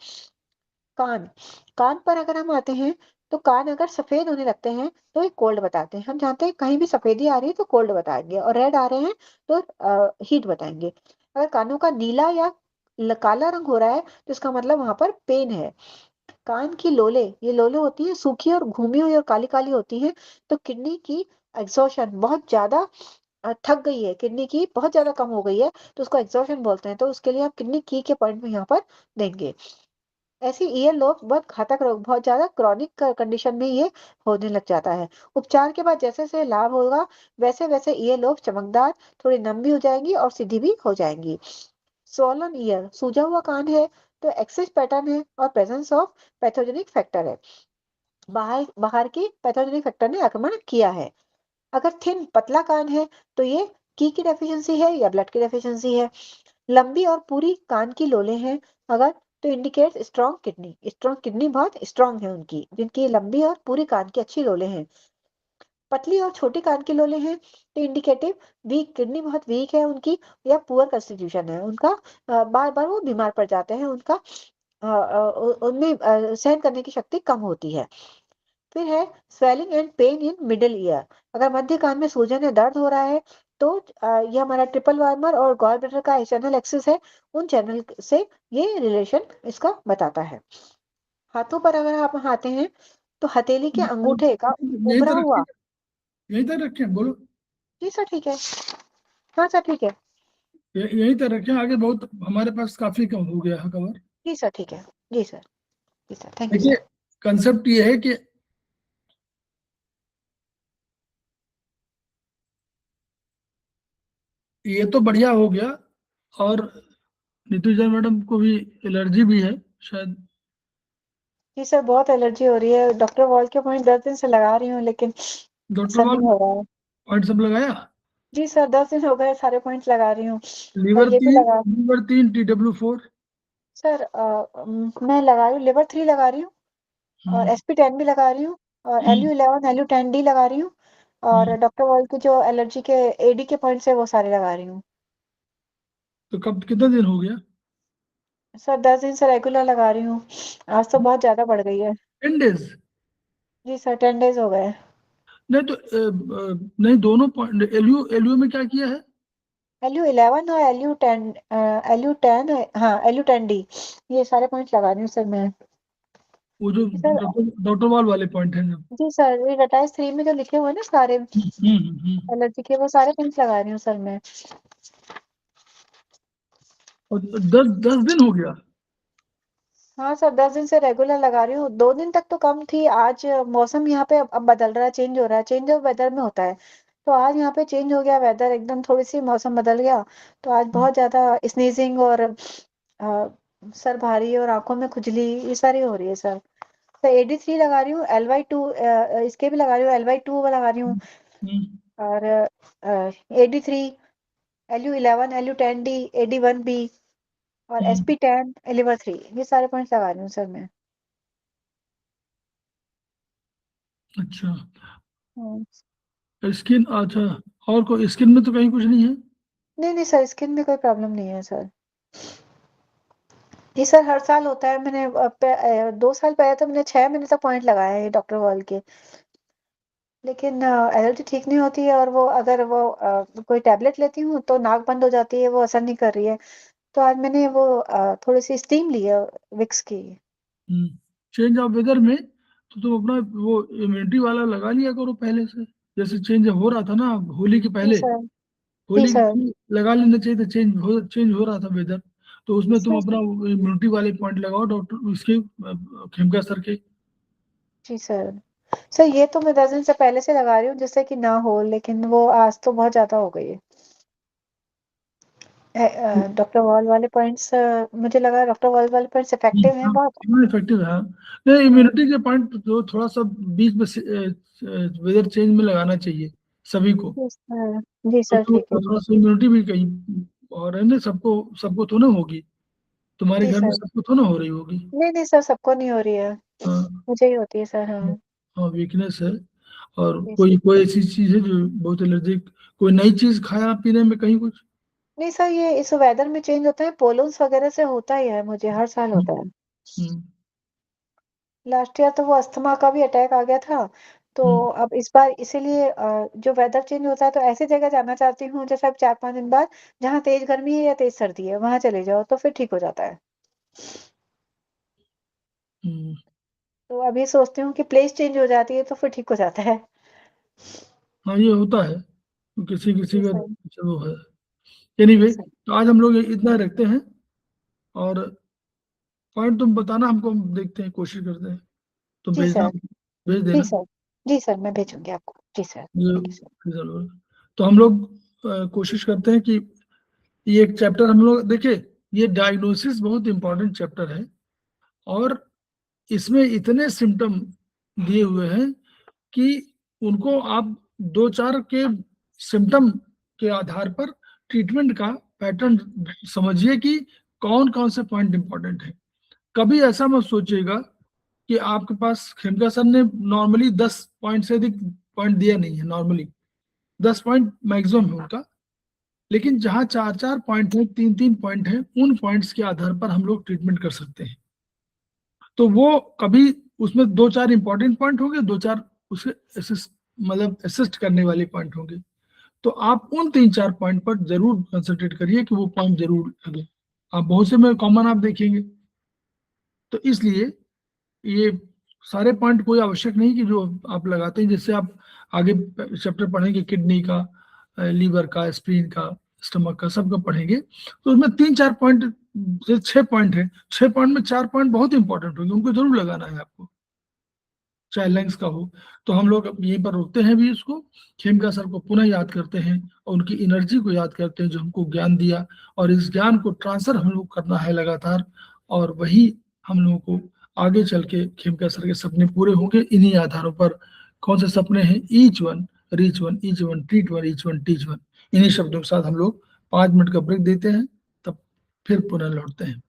कान, कान पर अगर हम आते हैं, तो कान अगर सफेद होने लगते हैं तो ये कोल्ड बताते हैं। हम जानते हैं कहीं भी सफेदी आ रही है तो कोल्ड बताएंगे, और रेड आ रहे हैं तो हीट बताएंगे। अगर कानों का नीला या काला रंग हो रहा है, तो इसका मतलब वहां पर पेन है। कान की लोले, ये लोले होती है सूखी और घूमी हुई और काली काली होती हैं, तो किडनी की एग्जॉशन बहुत ज्यादा थक गई है, किडनी की बहुत ज्यादा कम हो गई है, तो उसको एग्जॉशन बोलते हैं। तो उसके लिए हम किडनी की के पॉइंट में यहाँ पर देंगे। ऐसी ईयर लोब बहुत घातक रोग, बहुत ज्यादा क्रॉनिक कंडीशन में ये होने लग जाता है। उपचार के बाद जैसे जैसे लाभ होगा, वैसे वैसे ईयर लोब चमकदार, थोड़ी लंबी हो जाएंगी और सीधी भी हो जाएंगी। स्वॉलन ईयर, सूजा हुआ कान है, तो एक्सिस पैटर्न है और प्रेजेंस ऑफ पैथोजेनिक फैक्टर है, बाहर बाहर की पैथोजेनिक फैक्टर ने आक्रमण किया है। अगर थिन पतला कान है, तो ये की डेफिशिएंसी है या ब्लड की डेफिशिएंसी है। लंबी और पूरी कान की लोले हैं अगर, तो indicate strong kidney, strong kidney बहुत स्ट्रॉन्ग है उनकी, जिनकी लंबी और पूरी कान की अच्छी लोले हैं। पतली और छोटी कान की लोले हैं, तो इंडिकेटिव वीक किडनी, बहुत वीक है उनकी, या पुअर कंस्टिट्यूशन है उनका, बार बार वो बीमार पड़ जाते हैं, उनका उनमें सहन करने की शक्ति कम होती है। फिर है swelling and pain in middle ear. अगर मध्य कान में सूजन या दर्द हो रहा है, तो ये हमारा ट्रिपल वार्मर और गॉल ब्लैडर का चैनल एक्सिस है, उन चैनल से ये रिलेशन इसका बताता है। हाथों पर अगर आप आते हैं, तो हथेली के अंगूठे का यहीं उभरा तक हुआ, रखें, यहीं तक रखें, बोलो। जी सर ठीक है, हाँ सर ठीक है, यहीं तक रखें, आगे बहुत हमारे पास काफी कम हो गया है कवर। जी सर ठीक है, जी सर, जी सर, थैंक यू देखिए, सर। कंसेप्ट ये है कि ये तो बढ़िया हो गया, और नीतू जैन मैडम को भी एलर्जी भी है शायद। जी सर बहुत एलर्जी हो रही है, डॉक्टर वॉल के पॉइंट 10 दिन से लगा रही हूँ, लेकिन डॉक्टर असर वाल नहीं हो रहा है। पॉइंट सब लगाया। जी सर 10 दिन हो गए, सारे पॉइंट्स लगा रही हूँ, और लीवर ये भी 3, लगा। Liver 3, TW4। सर मैं लगा रही हूँ, लिवर 3 लगा रही हूँ, और SP10 भी लगा रही हूँ, और LU11 LU10D लगा रही हूँ, और डॉक्टर वॉल के जो एलर्जी के AD के पॉइंट्स है वो सारे लगा रही हूँ। तो कब कितना दिन हो गया? सर 10 दिन से रेगुलर लगा रही हूँ, आज तो बहुत ज्यादा बढ़ गई है। 10 days? जी सर 10 डेज हो गए। नहीं तो नहीं, दोनों पॉइंट एलयू एलयू में क्या किया है? LU11 और LU10, हाँ LU10D, ये सारे पॉइंट्स लगा रही हूँ सर मैं। वो जो जी सर, डॉक्टर वाल वाले पॉइंट है जब। जी सर ये रटाइज 3 में जो लिखे हुए हैं ना सारे हम्म। एलर्जी के, वो सारे पॉइंट्स लगा रही हूँ सर मैं। और 10 दिन हो गया। हाँ सर 10 दिन से रेगुलर लगा रही हूँ, 2 दिन तक तो कम थी। आज मौसम यहाँ पे अब बदल रहा है, चेंज हो रहा है, चेंज ऑफ वेदर में होता है, तो आज यहाँ पे चेंज हो गया वेदर, एकदम थोड़ी सी मौसम बदल गया, तो आज बहुत ज्यादा स्नीजिंग और सर भारी और आंखों में खुजली, ये सारी हो रही है सर। तो AD3 लगा रही हूँ, LY2 इसके भी लगा रही हूँ, LY2 लगा रही हूँ, हम्म, और AD3, LU11 LU10D AD1B और हम्म, SP10 LU3, ये सारे पॉइंट्स लगा रही हूँ सर मैं। अच्छा। हम्म। स्किन, अच्छा, और कोई स्किन में तो कहीं कुछ नहीं है? नहीं नहीं सर, स्किन में कोई प्रॉब्लम नहीं है सर। ये सर हर साल होता है, मैंने 2 साल पहले तो मैंने 6 महीने तक पॉइंट लगाए हैं डॉक्टर वॉल के, लेकिन एलर्जी ठीक नहीं होती है, और वो अगर वो कोई टैबलेट लेती हूँ तो नाक बंद हो जाती है, वो असर नहीं कर रही है। तो आज मैंने वो थोड़ी सी स्टीम ली है विक्स की। चेंज ऑफ वेदर में तो तुम अपना वो इम्यूनिटी वाला लगा लिया करो पहले से, जैसे चेंज हो रहा था ना होली के जी पहले, सर। जी होली के सर। पहले लगा लेना चाहिए था, चेंज हो रहा था वेदर, तो उसमें तुम सर अपना इम्यूनिटी वाले पॉइंट लगाओ डॉक्टर उसके खेमका सर के। जी सर। सर ये तो मैं 10 दिन से पहले से लगा रही हूँ जिससे कि ना हो, लेकिन वो आज तो बहुत ज्यादा हो गई है। डॉक्टर वॉल वाले पॉइंट्स, मुझे लगा डॉक्टर वॉल वाले पॉइंट्स इफेक्टिव हैं बहुत। इफेक्टिव है, नहीं हाँ। इम्यूनिटी के पॉइंट जो थोड़ा सा बीच में वेदर चेंज में लगाना चाहिए सभी को, जी सर। जी तो सर ठीक है। थोड़ा सा इम्यूनिटी भी कहीं और है ना, सबको सबको तो ना होगी, तुम्हारे जी घर में सर। सबको तो ना हो रही होगी। नहीं नहीं सर, सबको नहीं हो रही है, हाँ मुझे ही होती है सर। हाँ। हाँ वीकनेस है। और जी कोई सर। कोई ऐसी चीज है जो बहुत एलर्जिक, कोई नई चीज खाया पीने में कहीं कुछ? नहीं सर, ये इस वेदर में चेंज होता है, पोलन्स वगैरह से होता ही है, मुझे हर साल हम्म, होता है। हम्म, लास्ट ईयर तो वो अस्थमा का भी अटैक आ गया था। तो हम्म, अब इस बार इसीलिए जो वेदर चेंज होता है तो ऐसी जगह जाना चाहती हूँ जैसे अब 4-5 दिन बाद, जहाँ तेज गर्मी है या तेज सर्दी है, वहां चले जाओ तो फिर ठीक हो जाता है। हम्म। तो अभी सोचती हूँ कि प्लेस चेंज हो जाती है तो फिर ठीक हो जाता है। हाँ ये होता है, किसी किसी जी का सर। चलो है। जी एनीवे सर। तो आज हम लोग इतना रखते हैं, और पॉइंट तुम बताना हमको, हम देखते हैं, कोशिश करते हैं, तुम जी भेजना, सर। भेज जी देना। सर। जी सर, मैं भेजूंगी आपको। जी सर, ये थैंक यू सर। जरूर। तो हम लोग कोशिश करते हैं कि ये एक चैप्टर हम लोग देखिए, ये डायग्नोसिस बहुत इंपॉर्टेंट चैप्टर है, और इसमें इतने सिम्टम दिए हुए हैं कि उनको आप दो चार के सिम्टम के आधार पर ट्रीटमेंट का पैटर्न समझिए कि कौन कौन से पॉइंट इंपॉर्टेंट है। कभी ऐसा मत सोचिएगा कि आपके पास खेमका सर ने नॉर्मली 10 पॉइंट से अधिक पॉइंट दिया नहीं है, नॉर्मली 10 पॉइंट मैक्सिमम है उनका, लेकिन जहां 4-4 पॉइंट है, 3-3 पॉइंट है, उन पॉइंट्स के आधार पर हम लोग ट्रीटमेंट कर सकते हैं। तो वो कभी उसमें 2-4 इंपॉर्टेंट पॉइंट होंगे, 2-4 उसे असिस्ट मतलब असिस्ट करने वाले पॉइंट होंगे, तो आप उन 3-4 पॉइंट पर जरूर कंसंट्रेट करिए कि वो पॉइंट जरूर लगे। आप बहुत से में कॉमन आप देखेंगे, तो इसलिए ये सारे पॉइंट कोई आवश्यक नहीं कि जो आप लगाते हैं, जिससे आप आगे चैप्टर पढ़ेंगे किडनी का, लीवर का, स्प्लीन का, स्टमक का, सबका पढ़ेंगे, तो उसमें 3-4 पॉइंट से 6 पॉइंट है, 6 पॉइंट में 4 पॉइंट बहुत इंपॉर्टेंट होंगे, उनको जरूर लगाना है आपको, चाहे लंग्स का हो। तो हम लोग अब यहीं पर रोकते हैं भी इसको, खेमका सर को पुनः याद करते हैं और उनकी एनर्जी को याद करते हैं जो हमको ज्ञान दिया, और इस ज्ञान को ट्रांसफर हम लोग करना है लगातार, और वही हम लोगों को आगे चल के खेमका सर के सपने पूरे होंगे इन्हीं आधारों पर। कौन से सपने हैं? Each one reach one, each one treat one, each one teach one. इन्हीं शब्दों के साथ हम लोग 5 मिनट का ब्रेक देते हैं, तब फिर पुनः लौटते हैं।